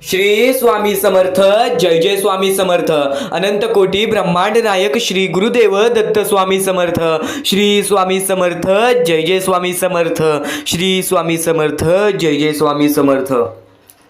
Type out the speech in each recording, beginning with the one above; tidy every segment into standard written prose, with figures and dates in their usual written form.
श्री स्वामी समर्थ. जय जय स्वामी समर्थ. अनंत कोटी ब्रह्मांड नायक श्री गुरुदेव दत्त स्वामी समर्थ. श्री स्वामी समर्थ. जय जय स्वामी समर्थ. श्री स्वामी समर्थ. जय जय स्वामी समर्थ.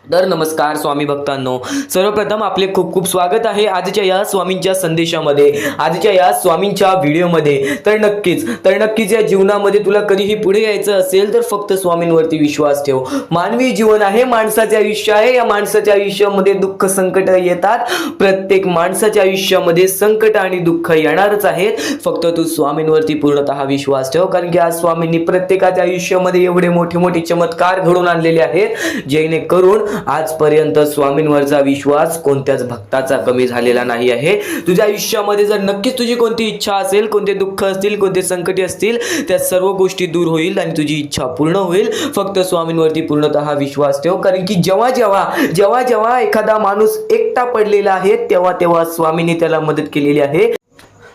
तर नमस्कार स्वामी भक्तांनो, सर्वप्रथम आपले खूप खूप स्वागत आहे आजच्या या स्वामींच्या संदेशामध्ये, आजच्या या स्वामींच्या व्हिडिओमध्ये. तर नक्कीच या जीवनामध्ये तुला कधीही पुढे यायचं असेल तर फक्त स्वामींवरती विश्वास ठेव. मानवी जीवन आहे, माणसाचे आयुष्य आहे. या माणसाच्या आयुष्यामध्ये दुःख संकट येतात. प्रत्येक माणसाच्या आयुष्यामध्ये संकट आणि दुःख येणारच आहेत. फक्त तू स्वामींवरती पूर्णतः विश्वास ठेव, कारण की आज स्वामींनी प्रत्येकाच्या आयुष्यामध्ये एवढे मोठे मोठे चमत्कार घडवून आणलेले आहेत जेणेकरून आजपर्यंत स्वामींवरचा विश्वास कोणत्याच भक्ताचा कमी झालेला नाही आहे. तुझ्या आयुष्यामध्ये जर नक्कीच तुझी कोणती इच्छा असेल, कोणते दुःख असतील, कोणते संकटे असतील, त्या सर्व गोष्टी दूर होईल आणि तुझी इच्छा पूर्ण होईल. फक्त स्वामींवरती पूर्णतः विश्वास ठेव, कारण की जेव्हा एखादा माणूस एकटा पडलेला आहे तेव्हा स्वामींनी त्याला मदत केलेली आहे.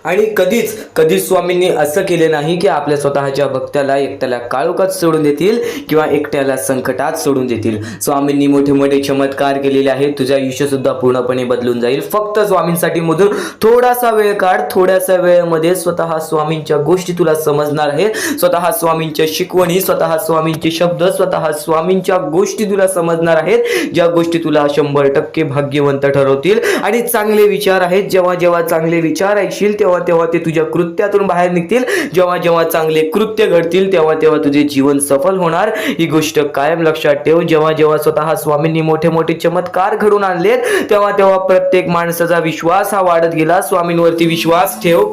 आणि कधीच स्वामींनी असं केले नाही की आपल्या स्वतःच्या भक्ताला एकट्याला काळोखात सोडून देतील किंवा एकट्याला संकटात सोडून देतील. स्वामींनी मोठे मोठे चमत्कार केलेले आहेत. तुझं आयुष्य सुद्धा पूर्णपणे बदलून जाईल. फक्त स्वामींसाठी मधून थोडासा वेळ काढ. थोड्याशा वेळेमध्ये स्वतः स्वामींच्या गोष्टी तुला समजणार आहेत. स्वतः स्वामींच्या शिकवणी, स्वतः स्वामींचे शब्द, स्वतः स्वामींच्या गोष्टी तुला समजणार आहेत, ज्या गोष्टी तुला 100% भाग्यवंत ठरवतील. आणि चांगले विचार आहेत. जेव्हा चांगले विचार ऐकशील तेव्हा ते तुझ्या कृत्यातून बाहेर निघतील. जेव्हा चांगले कृत्य घडतील तेव्हा तुझे जीवन सफल होणार. ही गोष्ट कायम लक्षात ठेव. जेव्हा स्वतः स्वामींनी मोठे मोठे चमत्कार घडून आणलेत तेव्हा प्रत्येक माणसाचा विश्वास हा वाढत गेला. स्वामींवरती विश्वास ठेव,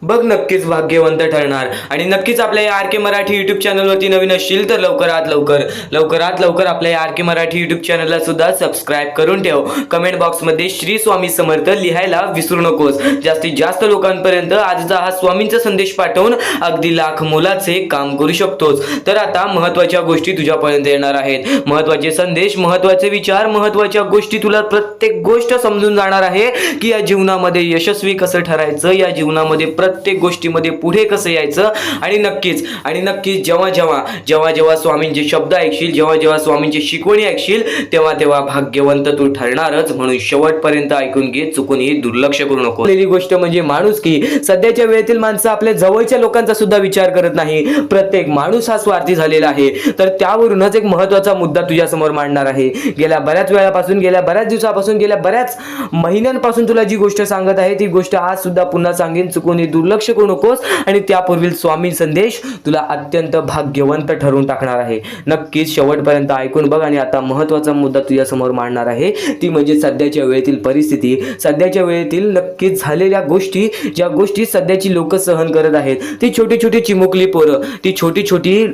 बघ नक्कीच भाग्यवंत ठरणार. आणि नक्कीच आपल्या या आर के मराठी युट्यूब चॅनलवरती नवीन असशील तर लवकरात लवकर आपल्या या आर के मराठी युट्यूब चॅनलला सुद्धा सबस्क्राईब करून ठेव. कमेंट बॉक्समध्ये श्री स्वामी समर्थ लिहायला विसरू नकोस. जास्तीत जास्त लोकांपर्यंत आजचा हा स्वामींचा संदेश पाठवून अगदी लाख मोलाचे काम करू शकतोस. तर आता महत्त्वाच्या गोष्टी तुझ्यापर्यंत येणार आहेत. महत्त्वाचे संदेश, महत्त्वाचे विचार, महत्त्वाच्या गोष्टी. तुला प्रत्येक गोष्ट समजून जाणार आहे की या जीवनामध्ये यशस्वी कसं ठरायचं, या जीवनामध्ये प्रत्येक गोष्टीमध्ये पुढे कसं यायचं. आणि नक्कीच जेव्हा स्वामींचे शब्द ऐकशील, जेव्हा स्वामींची शिकवणी ऐकशील तेव्हा भाग्यवंत तू ठरणारच. म्हणून शेवटपर्यंत ऐकून घे, चुकूनही दुर्लक्ष करू नको. पहिली गोष्ट म्हणजे माणुसकी. सध्याच्या वेळेतील माणसं आपल्या जवळच्या लोकांचा सुद्धा विचार करत नाही. प्रत्येक माणूस हा स्वार्थी झालेला आहे. तर त्यावरूनच एक महत्त्वाचा मुद्दा तुझ्या समोर मांडणार आहे. गेल्या बऱ्याच वेळापासून, गेल्या बऱ्याच दिवसापासून, गेल्या बऱ्याच महिन्यांपासून तुला जी गोष्ट सांगत आहे ती गोष्ट आज सुद्धा पुन्हा सांगेन. चुकून दुर्लक्ष करू नकोस. आणि त्यापूर्वी स्वामी संदेश तुला अत्यंत भाग्यवंत ठरवून टाकणार आहे. नक्कीच शेवटपर्यंत ऐकून बघ. आणि आता महत्त्वाचा मुद्दा तुझ्या समोर मांडणार आहे ती म्हणजे सध्याच्या वेळेतील परिस्थिती, सध्याच्या वेळेतील नक्कीच झालेल्या गोष्टी, ज्या गोष्टी सध्याची लोक सहन करत आहेत. ती छोटी छोटी चिमुकली पोरं, ती छोटी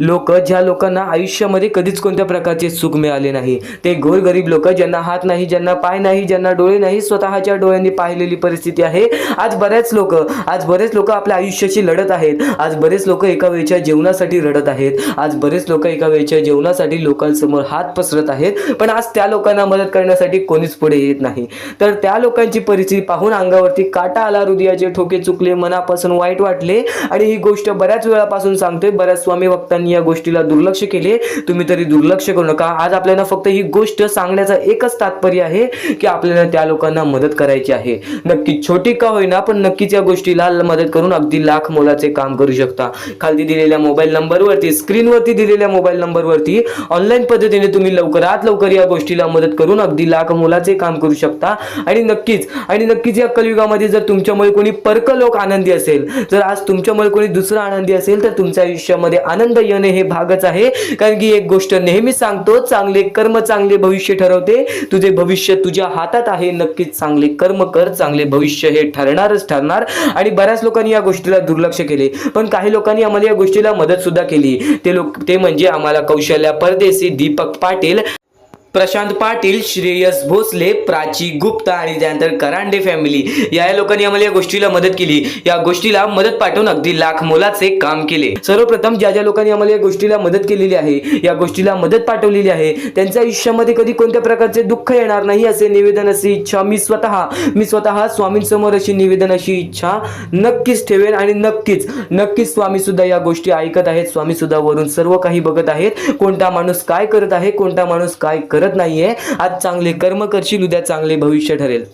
लोक, ज्या लोकांना आयुष्यामध्ये कधीच कोणत्या प्रकारचे सुख मिळाले नाही. ते गोरगरीब लोक, ज्यांना हात नाही, ज्यांना पाय नाही, ज्यांना डोळे नाही, स्वतःच्या डोळ्यांनी पाहिलेली परिस्थिती आहे. आज बरेच लोक आपल्या आयुष्याशी लढत आहेत. आज बरेच लोक एका वेळच्या जेवणासाठी रडत आहेत. आज बरेच लोक एका वेळच्या जेवणासाठी लोकांसमोर हात पसरत आहेत. पण आज त्या लोकांना मदत करण्यासाठी कोणीच पुढे येत नाही. तर त्या लोकांची परिस्थिती पाहून अंगावरती काटा आला, हृदयाचे ठोके चुकले, मनापासून वाईट वाटले. आणि ही गोष्ट बऱ्याच वेळापासून सांगतोय. बऱ्याच स्वामी भक्तांनी या गोष्टीला दुर्लक्ष केले. तुम्ही तरी दुर्लक्ष करू नका. आज आपल्याला फक्त ही गोष्ट सांगण्याचा एकच तात्पर्य आहे की आपल्याला त्या लोकांना मदत करायची आहे. नक्की छोटी का होईना, पण नक्कीच या गोष्टीला मदत करून अगदी लाख मोलाचे काम करू शकता. खाली दिलेल्या मोबाईल नंबरवरती, स्क्रीनवरती दिलेल्या मोबाईल नंबरवरती ऑनलाईन पद्धतीने तुम्ही लवकरात लवकर या गोष्टीला मदत करून अगदी लाख मोलाचे काम करू शकता. आणि नक्कीच या कलियुगामध्ये जर तुमच्यामुळे कोणी परक लोक आनंदी असेल, जर आज तुमच्यामुळे कोणी दुसरा आनंदी असेल, तर तुमच्या आयुष्यामध्ये आनंद येणे हे भागच आहे. कारण की एक गोष्ट नेहमी सांगतो, चांगले कर्म चांगले भविष्य ठरवते. तुझे भविष्य तुझ्या हातात आहे. नक्कीच चांगले कर्म कर, चांगले भविष्य हे ठरणार. आणि बऱ्याच लोकांनी या गोष्टीला दुर्लक्ष केले, पण काही लोकांनी आम्हाला या गोष्टीला मदत सुद्धा केली. ते म्हणजे आम्हाला कौशल्या परदेशी, दीपक पाटील, प्रशांत पाटील, श्रेयस भोसले, प्राची गुप्ता आणि त्यानंतर करांडे फॅमिली या लोकांनी आम्हाला या गोष्टीला मदत केली. या गोष्टीला मदत पाठवून अगदी लाख मोलाचे काम केले. सर्वप्रथम ज्या लोकांनी आम्हाला या गोष्टीला मदत केलेली आहे, या गोष्टीला मदत पाठवलेली आहे, त्यांच्या आयुष्यामध्ये कधी कोणत्या प्रकारचे दुःख येणार नाही असे निवेदन, अशी इच्छा मी स्वतः स्वामींसमोर अशी निवेदन, अशी इच्छा नक्कीच ठेवेन. आणि नक्कीच स्वामी सुद्धा या गोष्टी ऐकत आहेत. स्वामी सुद्धा वरून सर्व काही बघत आहेत. कोणता माणूस काय करत आहे, कोणता माणूस काय करत नाहीये. आज चांगले कर्म करशील, उद्या चांगले भविष्य ठरेल.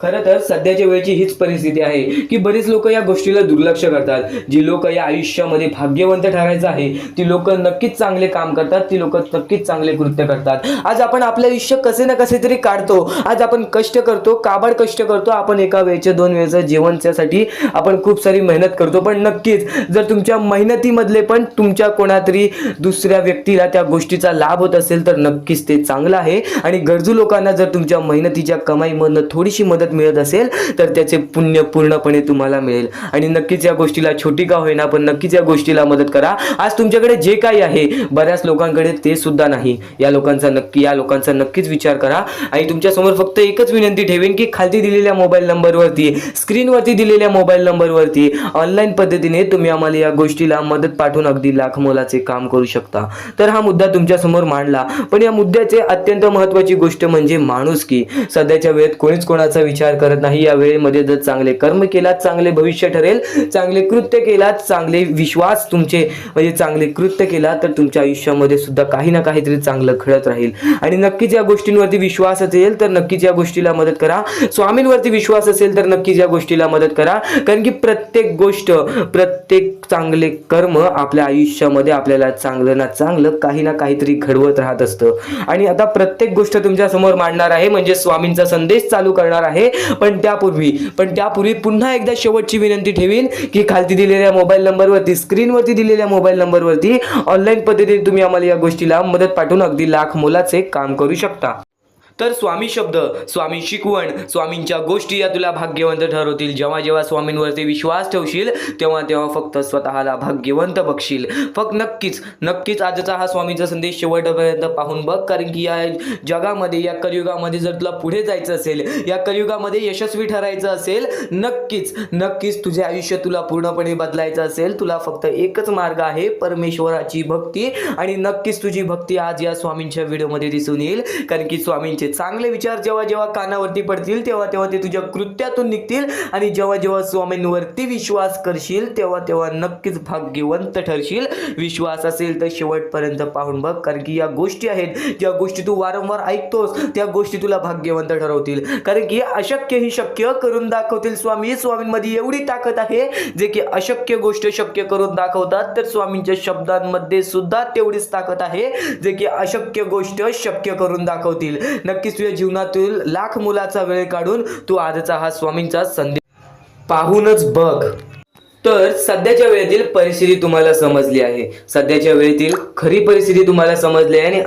खरं तर सध्याच्या वेळेची हीच परिस्थिती आहे की बरेच लोक या गोष्टीला दुर्लक्ष करतात. जी लोक या आयुष्यामध्ये भाग्यवंत ठरायचं आहे ती लोक नक्कीच चांगले काम करतात, ती लोक नक्कीच चांगले कृत्य करतात. आज आपण आपलं आयुष्य कसे ना कसे तरी काढतो. आज आपण कष्ट करतो, काबाड कष्ट करतो. आपण एका वेळेचं 2 वेळेचं जेवणासाठी आपण खूप सारी मेहनत करतो. पण नक्कीच जर तुमच्या मेहनतीमधले पण तुमच्या कोणातरी दुसऱ्या व्यक्तीला त्या गोष्टीचा लाभ होत असेल तर नक्कीच ते चांगलं आहे. आणि गरजू लोकांना जर तुमच्या मेहनतीच्या कमाईमधनं थोडीशी मदत मिळत असेल तर त्याचे पुण्य पूर्णपणे तुम्हाला मिळेल. आणि नक्कीच या गोष्टीला छोटी का होईना पण नक्कीच या गोष्टीला मदत करा. आज तुमच्याकडे जे काही आहे बऱ्याच लोकांकडे ते सुद्धा नाही. या लोकांचा नक्कीच विचार करा. आणि तुमच्या समोर फक्त एकच विनंती ठेवेन की खाली दिलेल्या मोबाईल नंबरवरती, स्क्रीनवरती दिलेल्या मोबाईल नंबरवरती ऑनलाईन पद्धतीने तुम्ही आम्हाला या गोष्टीला मदत पाठवून अगदी लाख मोलाचे काम करू शकता. तर हा मुद्दा तुमच्या समोर मांडला. पण या मुद्द्याचे अत्यंत महत्त्वाची गोष्ट म्हणजे माणुसकी. सध्याच्या वेळेत कोणीच कोणाचा विचार करत नाही. या वेळेमध्ये जर चांगले कर्म केलात चांगले भविष्य ठरेल, चांगले कृत्य केलात, चांगले विश्वास तुमचे म्हणजे चांगले कृत्य केलात तर तुमच्या आयुष्यामध्ये सुद्धा काही ना काहीतरी चांगलं घडत राहील. आणि नक्कीच या गोष्टींवरती विश्वास असेल तर नक्कीच या गोष्टीला मदत करा. स्वामींवरती विश्वास असेल तर नक्कीच या गोष्टीला मदत करा. कारण की प्रत्येक गोष्ट, प्रत्येक चांगले कर्म आपल्या आयुष्यामध्ये आपल्याला चांगलं ना चांगलं काही ना काहीतरी घडवत राहत असतं. आणि आता प्रत्येक गोष्ट तुमच्या समोर मांडणार आहे म्हणजे स्वामींचा संदेश चालू करणार आहे. पण त्यापूर्वी पुन्हा एकदा शेवटची विनंती ठेवीन की खाली दिलेल्या मोबाईल नंबरवरती, स्क्रीनवरती दिलेल्या मोबाईल नंबरवरती ऑनलाईन पद्धतीने तुम्ही आम्हाला या गोष्टीला मदत पाठवून अगदी लाख मोलाचे काम करू शकता. तर स्वामी शब्द, स्वामी शिकवण, स्वामींच्या गोष्टी या तुला भाग्यवंत ठरवतील. जेव्हा जेव्हा स्वामींवरती विश्वास ठेवशील तेव्हा तेव्हा फक्त स्वतःला भाग्यवंत बघशील. फक्त नक्कीच आजचा हा स्वामींचा संदेश शेवटपर्यंत पाहून बघ. कारण की या जगामध्ये, या कलियुगामध्ये जर तुला पुढे जायचं असेल, या कलियुगामध्ये यशस्वी ठरायचं असेल, नक्कीच तुझे आयुष्य तुला पूर्णपणे बदलायचं असेल, तुला फक्त एकच मार्ग आहे, परमेश्वराची भक्ती. आणि नक्कीच तुझी भक्ती आज या स्वामींच्या व्हिडिओमध्ये दिसून येईल. कारण की स्वामींचे चांगले विचार जेव्हा जेव्हा कानावरती पडतील तेव्हा तेव्हा ते तुझ्या कृत्यातून निघतील. आणि जेव्हा जेव्हा स्वामींवरती विश्वास करशील तेव्हा तेव्हा नक्कीच भाग्यवंत ठरशील. विश्वास असेल तर शेवटपर्यंत पाहून बघ. कारण की या गोष्टी आहेत, ज्या गोष्टी तू वारंवार ऐकतोस त्या गोष्टी तुला भाग्यवंत ठरवतील. कारण की अशक्य ही शक्य करून दाखवतील स्वामी. स्वामींमध्ये एवढी ताकद आहे जे की अशक्य गोष्ट शक्य करून दाखवतात. तर स्वामींच्या शब्दांमध्ये सुद्धा तेवढीच ताकद आहे जे की अशक्य गोष्ट शक्य करून दाखवतील. नक्कीच तुझ्या जीवनातील लाख मोलाचा वेळ काढून तू आजचा हा स्वामींचा संदेश पाहूनच बघ. तर सध्याच्या वेळेतील परिस्थिती तुम्हाला समजली आहे, सध्याच्या वेळेतील खरी परिस्थिती तुम्हाला समजली आहे.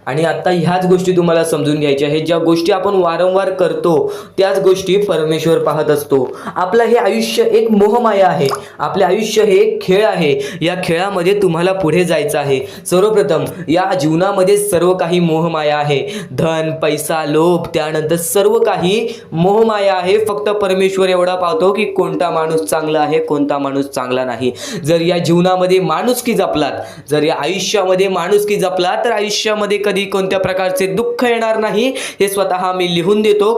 आणि आता ह्याच गोष्टी तुम्हाला समजून घ्यायच्या आहेत. ज्या गोष्टी आपण वारंवार करतो त्याच गोष्टी परमेश्वर पाहत असतो. आपलं हे आयुष्य एक मोहमाया आहे, आपले आयुष्य हे एक खेळ आहे. या खेळामध्ये तुम्हाला पुढे जायचं आहे. सर्वप्रथम या जीवनामध्ये सर्व काही मोहमाया आहे. धन, पैसा, लोभ, त्यानंतर सर्व काही मोहमाया आहे. फक्त परमेश्वर एवढा पाहतो की कोणता माणूस चांगला आहे, कोणता माणूस चांगला नाही. जर या जीवनामध्ये माणुसकी जपलात, जर या आयुष्यामध्ये माणुसकी जपलात तर आयुष्यामध्ये कधी कोणत्या प्रकारचे दुःख येणार नाही. हे स्वतः मी लिहून देतो.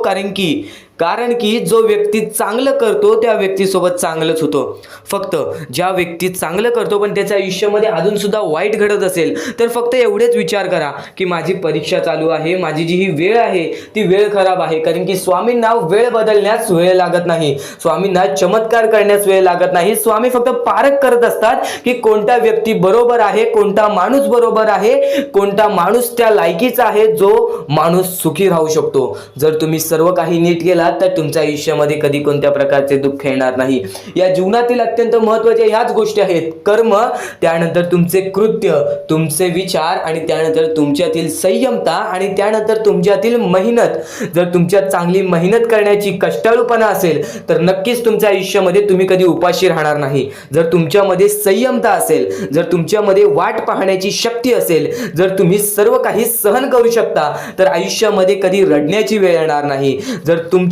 कारण की जो व्यक्ती चांगलं करतो त्या व्यक्तीसोबत चांगलंच होतं. फक्त ज्या व्यक्ती चांगलं करतो पण त्याच्या आयुष्यामध्ये अजून सुद्धा वाईट घडत असेल तर फक्त एवढेच विचार करा की माझी परीक्षा चालू आहे, माझी जी ही वेळ आहे ती वेळ खराब आहे. कारण की स्वामींना वेळ बदलण्यास वेळ लागत नाही, स्वामींना चमत्कार करण्यास वेळ लागत नाही. स्वामी फक्त पारख करत असतात की कोणता व्यक्ती बरोबर आहे, कोणता माणूस बरोबर आहे, कोणता माणूस त्या लायकीचा आहे जो माणूस सुखी राहू शकतो. जर तुम्ही सर्व काही नीट केला तर तुमच्या आयुष्यामध्ये कधी कोणत्या प्रकारचे दुःख येणार नाही. या जीवनातील अत्यंत महत्त्वाच्या ह्याच गोष्टी आहेत. कर्म, त्यानंतर तुमचे कृत्य, तुमचे विचार आणि त्यानंतर तुमच्यातील संयमता आणि त्यानंतर तुमच्यातील मेहनत. जर तुमच्यात चांगली मेहनत करण्याची कष्टाळूपणा असेल तर नक्कीच तुमच्या आयुष्यामध्ये तुम्ही कधी उपाशी राहणार नाही. जर तुमच्यामध्ये संयमता असेल, जर तुमच्यामध्ये वाट पाहण्याची शक्ती असेल, जर तुम्ही सर्व काही सहन करू शकता तर आयुष्यामध्ये कधी रडण्याची वेळ येणार नाही. जर तुमच्यामध्ये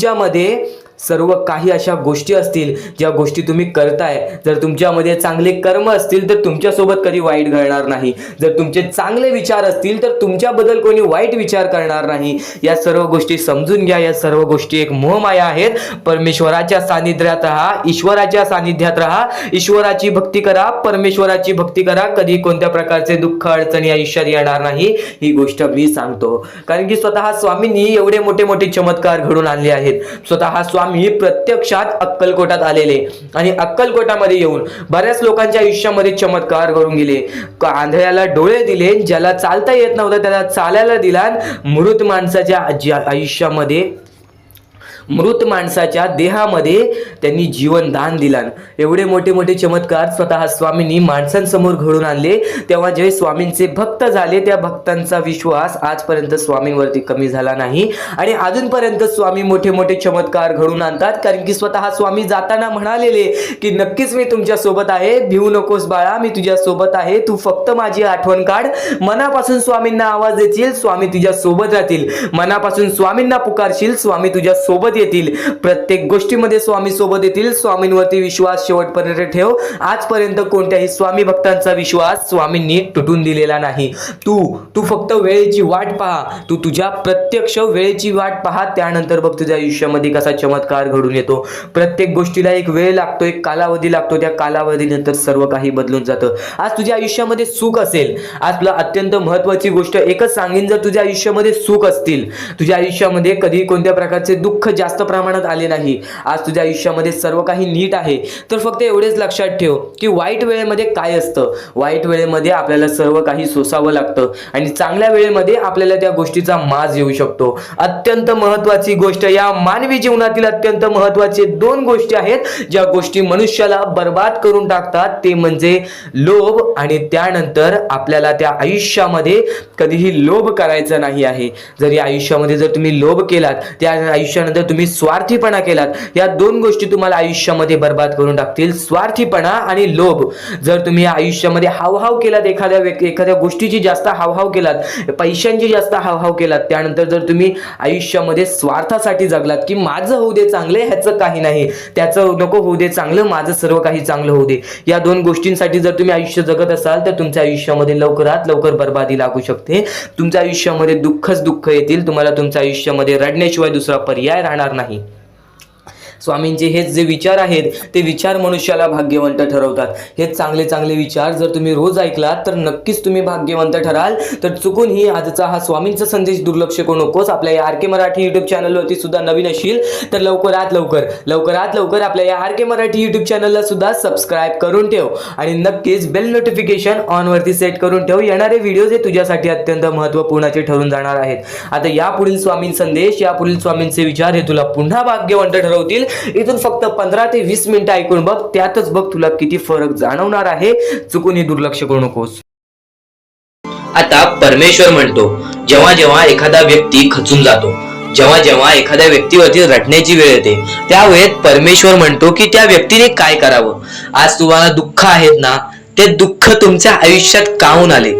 सर्व काही अशा गोष्टी असतील ज्या गोष्टी तुम्ही करताय, जर तुमच्यामध्ये चांगले कर्म असतील तर तुमच्यासोबत कधी वाईट घडणार नाही. जर तुमचे चांगले विचार असतील तर तुमच्याबद्दल कोणी वाईट विचार करणार नाही. या सर्व गोष्टी समजून घ्या. या सर्व गोष्टी एक मोहमाया आहेत. परमेश्वराच्या सानिध्यात राहा, ईश्वराच्या सानिध्यात राहा, ईश्वराची भक्ती करा, परमेश्वराची भक्ती करा. कधी कोणत्या प्रकारचे दुःख अडचणी आयुष्यात येणार नाही. ही गोष्ट मी सांगतो, कारण की स्वतः स्वामींनी एवढे मोठे मोठे चमत्कार घडून आणले आहेत. स्वतः स्वामी प्रत्यक्षात अक्कलकोटात आलेले आणि अक्कलकोटामध्ये येऊन बऱ्याच लोकांच्या आयुष्यामध्ये चमत्कार घडून गेले. आंधळ्याला डोळे दिले, ज्याला चालता येत नव्हतं त्याला चालायला दिला, मृत माणसाच्या आयुष्यामध्ये, मृत माणसाच्या देहामध्ये त्यांनी जीवन दान दिला. एवढे मोठे मोठे चमत्कार स्वतः स्वामींनी माणसांसमोर घडून आणले. तेव्हा जे स्वामींचे भक्त झाले त्या भक्तांचा विश्वास आजपर्यंत स्वामींवरती कमी झाला नाही आणि अजूनपर्यंत स्वामी मोठे मोठे चमत्कार घडून आणतात. कारण की स्वतः स्वामी जाताना म्हणालेले की नक्कीच मी तुमच्या सोबत आहे, भिवू नकोस बाळा, मी तुझ्या सोबत आहे, तू फक्त माझी आठवण काढ. मनापासून स्वामींना आवाज देशील, स्वामी तुझ्या सोबत राहतील. मनापासून स्वामींना पुकारशील, स्वामी तुझ्या सोबत येतील. प्रत्येक गोष्टीमध्ये स्वामी सोबत येतील. स्वामींवरती विश्वास शेवटपर्यंत ठेव. आजपर्यंत कोणत्याही स्वामी भक्तांचा विश्वास स्वामींनी तुटून दिलेला नाही. तू फक्त वेळेची वाट पहा. तू तुझ्या प्रत्यक्ष वेळेची वाट पहा, त्यानंतर बघ तुझ्या आयुष्यामध्ये कसा चमत्कार घडून येतो. प्रत्येक गोष्टीला एक वेळ लागतो, एक कालावधी लागतो. त्या कालावधीनंतर सर्व काही बदलून जातं. आज तुझ्या आयुष्यामध्ये सुख असेल, आज तुला अत्यंत महत्वाची गोष्ट एकच सांगेन, जर तुझ्या आयुष्यामध्ये सुख असतील, तुझ्या आयुष्यामध्ये कधी कोणत्या प्रकारचे दुःख जास्त प्रमाणात आले नाही, आज तुझ्या आयुष्यामध्ये सर्व काही नीट आहे, तर फक्त एवढेच लक्षात ठेव की वाईट वेळेमध्ये काय असतं. वाईट वेळेमध्ये आपल्याला सर्व काही सोसावं लागतं आणि चांगल्या वेळेमध्ये आपल्याला त्या गोष्टीचा माज येऊ शकतो. अत्यंत महत्वाची गोष्ट, या मानवी जीवनातील अत्यंत महत्वाचे दोन गोष्टी आहेत ज्या गोष्टी मनुष्याला बर्बाद करून टाकतात, ते म्हणजे लोभ आणि त्यानंतर आपल्याला त्या आयुष्यामध्ये कधीही लोभ करायचा नाही आहे. जर या आयुष्यामध्ये जर तुम्ही लोभ केलात, त्या आयुष्यानंतर तुम्ही स्वार्थीपणा केलात, या दोन गोष्टी तुम्हाला आयुष्यामध्ये बर्बाद करून टाकतील. स्वार्थीपणा आणि लोभ. जर तुम्ही आयुष्यामध्ये हावभाव केलात, एखाद्या गोष्टीची जास्त हावभाव केलात, पैशांची जास्त हावभाव केलात, त्यानंतर जर तुम्ही आयुष्यामध्ये स्वार्थासाठी जगलात की माझं होऊ दे चांगले, ह्याचं काही नाही, त्याचं नको होऊ दे चांगलं, माझं सर्व काही चांगलं होऊ दे, या दोन गोष्टींसाठी जर तुम्ही आयुष्य जगत असाल तर तुमच्या आयुष्यामध्ये लवकरात लवकर बर्बादी लागू शकते. तुमच्या आयुष्यामध्ये दुःखच दुःख येतील. तुम्हाला तुमच्या आयुष्यामध्ये रडण्याशिवाय दुसरा पर्याय राहणार नाही. स्वामींचे हेच जे विचार आहेत ते विचार मनुष्याला भाग्यवंत ठरवतात. हे चांगले चांगले विचार जर तुम्ही रोज ऐकलात तर नक्कीच तुम्ही भाग्यवंत ठराल. तर चुकूनही आजचा हा स्वामींचा संदेश दुर्लक्ष करू नकोस. आपल्या या आर के मराठी यूट्यूब चॅनलवरती सुद्धा नवीन असशील तर लवकरात लवकर आपल्या या आर के मराठी यूट्यूब चॅनलला सुद्धा सबस्क्राईब करून ठेव आणि नक्कीच बेल नोटिफिकेशन ऑन वरती सेट करून ठेव. येणारे व्हिडिओज हे तुझ्यासाठी अत्यंत महत्त्वपूर्णाचे ठरून जाणार आहेत. आता यापुढील स्वामीं संदेश, यापुढील स्वामींचे विचार हे तुला पुन्हा भाग्यवंत ठरवतील. इथून फक्त 15 ते 20 मिनिटं ऐकून बघ, त्यातच बघ तुला किती फरक जाणवणार आहे. चुकूनही दुर्लक्ष करू नकोस. आता परमेश्वर म्हणतो, जेव्हा जेव्हा एखादा व्यक्ती खचून जातो, जेव्हा जेव्हा एखाद्या व्यक्तीवरती रटण्याची वेळ येते, त्यावेळेत परमेश्वर म्हणतो की त्या व्यक्तीने काय करावं. आज तुम्हाला दुःख आहेत ना, ते दुःख तुमच्या आयुष्यात काहून आले,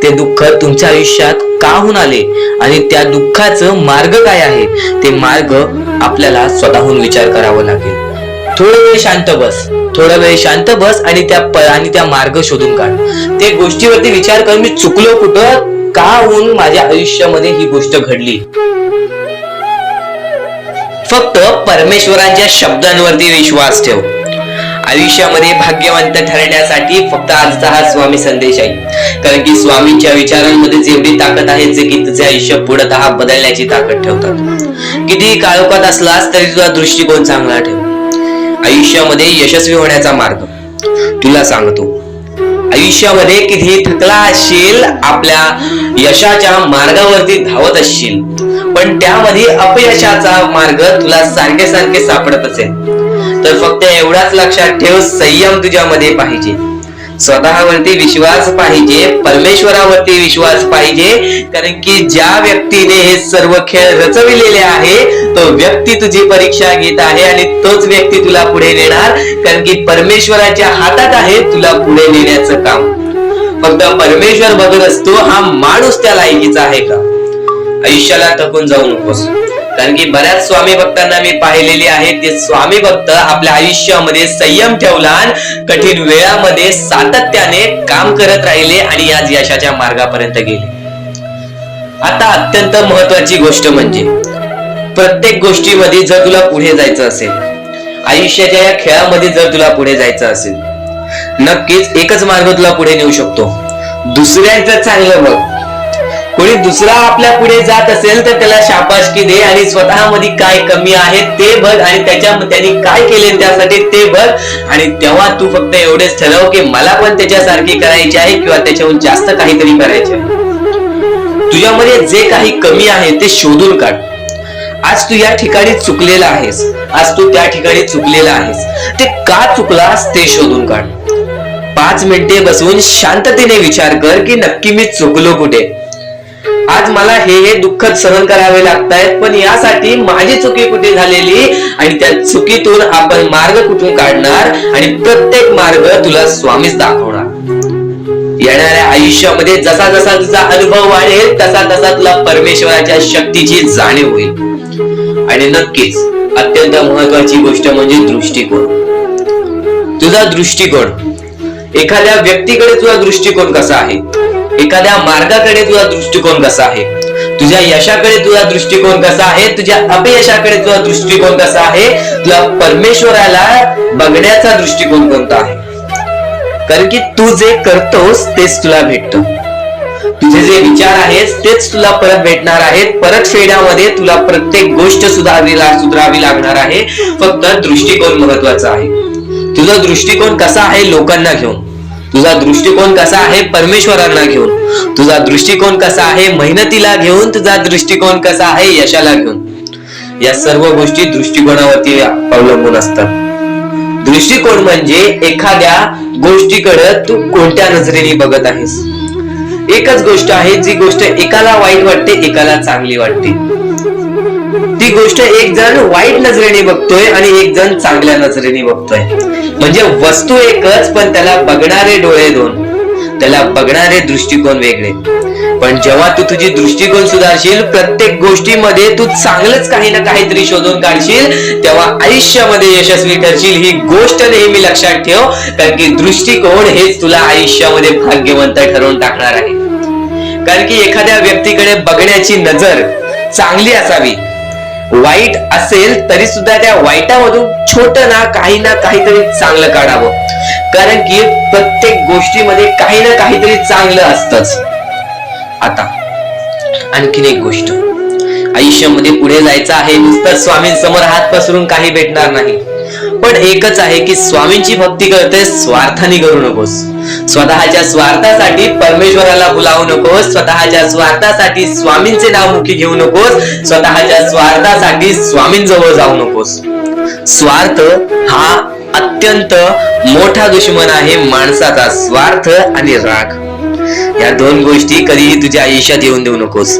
ते दुःख तुमच्या आयुष्यात काहून आले आणि त्या दुःखाचं मार्ग काय आहे, ते मार्ग आपल्याला स्वतःहून विचार करावा लागेल. थोडा वेळ शांत बस आणि त्या मार्ग शोधून काढ. ते गोष्टीवरती विचार कर, मी चुकलो कुठं, का होऊन माझ्या आयुष्यामध्ये ही गोष्ट घडली. फक्त परमेश्वराच्या शब्दांवरती विश्वास ठेव. आयुष्यामध्ये भाग्यवंत ठरण्यासाठी फक्त आजचा हा स्वामी संदेश आहे. कारण की स्वामींच्या विचारांमध्ये जेवढी ताकद आहे जे की तुझे आयुष्य पूर्णतः बदलण्याची ताकद ठेवतात. किती काळोखात असलास तरी तुझा दृष्टिकोन चांगला ठेव. आयुष्यामध्ये यशस्वी होण्याचा मार्ग तुला सांगतो. आयुष्यामध्ये किती थकला असशील, आपल्या यशाच्या मार्गावरती धावत असशील, पण त्यामध्ये अपयशाचा मार्ग तुला सारखे सापडत असेल तर फक्त एवढाच लक्षात ठेव, संयम तुझ्यामध्ये पाहिजे, स्वतःवरती विश्वास पाहिजे, परमेश्वरावरती विश्वास पाहिजे. कारण की ज्या व्यक्तीने हे सर्व खेळ रचविलेले आहे तो व्यक्ती तुझी परीक्षा घेत आहे आणि तोच व्यक्ती तुला पुढे नेणार. कारण की परमेश्वराच्या हातात आहे तुला पुढे नेण्याचं काम. फक्त परमेश्वर बघत असतो हा माणूस त्या लायकीचा आहे का. आयुष्याला थकून जाऊ नकोस. कारण की बऱ्याच स्वामी भक्तांना मी पाहिलेले आहे, ते स्वामी भक्त आपल्या आयुष्यामध्ये संयम ठेवला आणि कठीण वेळामध्ये सातत्याने काम करत राहिले आणि आज यशाच्या मार्गापर्यंत गेले. आता अत्यंत महत्वाची गोष्ट म्हणजे प्रत्येक गोष्टीमध्ये जर तुला पुढे जायचं असेल, आयुष्याच्या या खेळामध्ये जर तुला पुढे जायचं असेल, नक्कीच एकच मार्ग तुला पुढे नेऊ शकतो. दुसऱ्यांचं चांगलं बघ. कोणी दुसरा आपल्या पुढे जात असेल तर त्याला शाबासकी दे आणि स्वतःमध्ये काय कमी आहे ते बघ आणि त्यांनी काय केले त्यासाठी ते बघ आणि तेव्हा तू फक्त एवढेच ठरव की मला पण त्याच्यासारखी करायची आहे किंवा त्याच्याहून जास्त काहीतरी करायचे आहे. तुझ्यामध्ये जे काही कमी आहे ते शोधून काढ. आज तू या ठिकाणी चुकलेला आहेस, आज तू त्या ठिकाणी चुकलेला आहेस, ते का चुकलास ते शोधून काढ. 5 मिनिटे बसून शांततेने विचार कर की नक्की मी चुकलो कुठे. आज मला हे दुःख सहन करावे लागतायत, पण यासाठी माझी चुकी कुठे झालेली आणि त्या चुकीतून आपण मार्ग कुठून काढणार आणि प्रत्येक मार्ग तुला स्वामीच दाखवणार. येणाऱ्या आयुष्यामध्ये जसा जसा तुझा अनुभव वाढेल तसा तसा तुला परमेश्वराच्या शक्तीची जाणीव होईल. आणि नक्कीच अत्यंत महत्वाची गोष्ट म्हणजे दृष्टिकोन. तुझा दृष्टिकोन, एखाद्या व्यक्तीकडे तुझा दृष्टिकोन कसा आहे, एखाद्या मार्गाकडे तुझा दृष्टिकोन कसा आहे, तुझ्या यशाकडे तुझा दृष्टिकोन कसा आहे, तुझ्या अपयशाकडे तुझा दृष्टिकोन कसा आहे, तुला परमेश्वराला बघण्याचा दृष्टिकोन कोणता आहे. कारण की तू जे करतोस तेच तुला भेटतं. तुझे जे विचार आहेत तेच तुला परत भेटणार आहेत. परत फेड्यामध्ये तुला प्रत्येक गोष्ट सुधारावी लागणार आहे. फक्त दृष्टिकोन महत्वाचा आहे. तुझा दृष्टिकोन कसा आहे लोकांना घेऊन, तुझा दृष्टिकोन कसा आहे परमेश्वरांना घेऊन, तुझा दृष्टिकोन कसा आहे मेहनतीला घेऊन, तुझा दृष्टिकोन कसा आहे यशाला घेऊन. या सर्व गोष्टी दृष्टिकोनावरती अवलंबून असतात. दृष्टिकोन म्हणजे एखाद्या गोष्टीकडे तू कोणत्या नजरेने बघत आहेस. एकच गोष्ट आहे, जी गोष्ट एकाला वाईट वाटते एकाला चांगली वाटते. ती गोष्ट एक जण वाईट नजरेने बघतोय आणि एक जण चांगल्या नजरेने बघतोय. म्हणजे वस्तू एकच पण त्याला बघणारे डोळे दोन, त्याला बघणारे दृष्टिकोन वेगळे. पण जेव्हा तू तुझी दृष्टिकोन सुधारशील, प्रत्येक गोष्टीमध्ये तू चांगलंच काही ना काहीतरी शोधून काढशील, तेव्हा आयुष्यामध्ये यशस्वी ठरशील. ही गोष्ट नेहमी लक्षात ठेव, कारण की दृष्टिकोन हेच तुला आयुष्यामध्ये भाग्यवंत ठरवून टाकणार आहे. कारण की एखाद्या व्यक्तीकडे बघण्याची नजर चांगली असावी. वाईट असेल तरी सुद्धा त्या वाईटामधून छोट ना काहीतरी चांगलं काढावं. कारण की प्रत्येक गोष्टीमध्ये काही ना काहीतरी चांगलं असतंच. आता आणखीन एक गोष्ट, आयुष्यामध्ये पुढे जायचं आहे, नुसतं स्वामींसमोर हात पसरून काही भेटणार नाही. पण एकच आहे की स्वामींची भक्ती करते स्वार्थाने करू नकोस. स्वतःच्या स्वार्थासाठी परमेश्वराला बुलावू नकोस. स्वतःच्या स्वार्थासाठी स्वामींचे नाव मुखी घेऊ नकोस. स्वतःच्या स्वार्थासाठी स्वामींजवळ जाऊ नकोस. स्वार्थ हा अत्यंत मोठा दुश्मन आहे माणसाचा. स्वार्थ आणि राग या दोन गोष्टी कधीही तुझ्या आयुष्यात येऊन देऊ नकोस.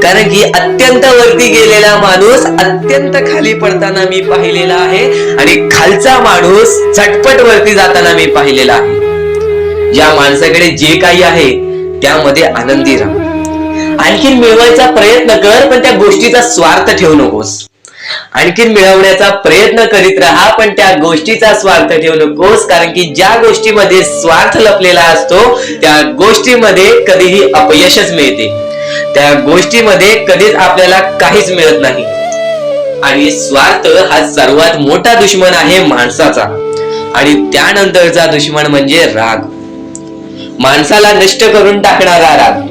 कारण की अत्यंत वरती गेलेला माणूस अत्यंत खाली पडताना मी पाहिलेला आहे आणि खालचा माणूस झटपट वरती जाताना मी पाहिलेला आहे. ज्या माणसाकडे जे काही आहे त्यामध्ये आनंदी राहा. आणखीन मिळवायचा प्रयत्न कर, पण त्या गोष्टीचा स्वार्थ ठेवू नकोस. आणखीन मिळवण्याचा प्रयत्न करीत राहा, पण त्या गोष्टीचा स्वार्थ ठेवू नकोस. कारण की ज्या गोष्टीमध्ये स्वार्थ लपलेला असतो त्या गोष्टीमध्ये कधीही अपयशच मिळते. त्या गोष्टीमध्ये कधीच आपल्याला काहीच मिळत नाही. आणि स्वार्थ हा सर्वात मोठा दुश्मन आहे माणसाचा. आणि त्यानंतरचा दुश्मन म्हणजे राग. माणसाला नष्ट करून टाकणारा राग,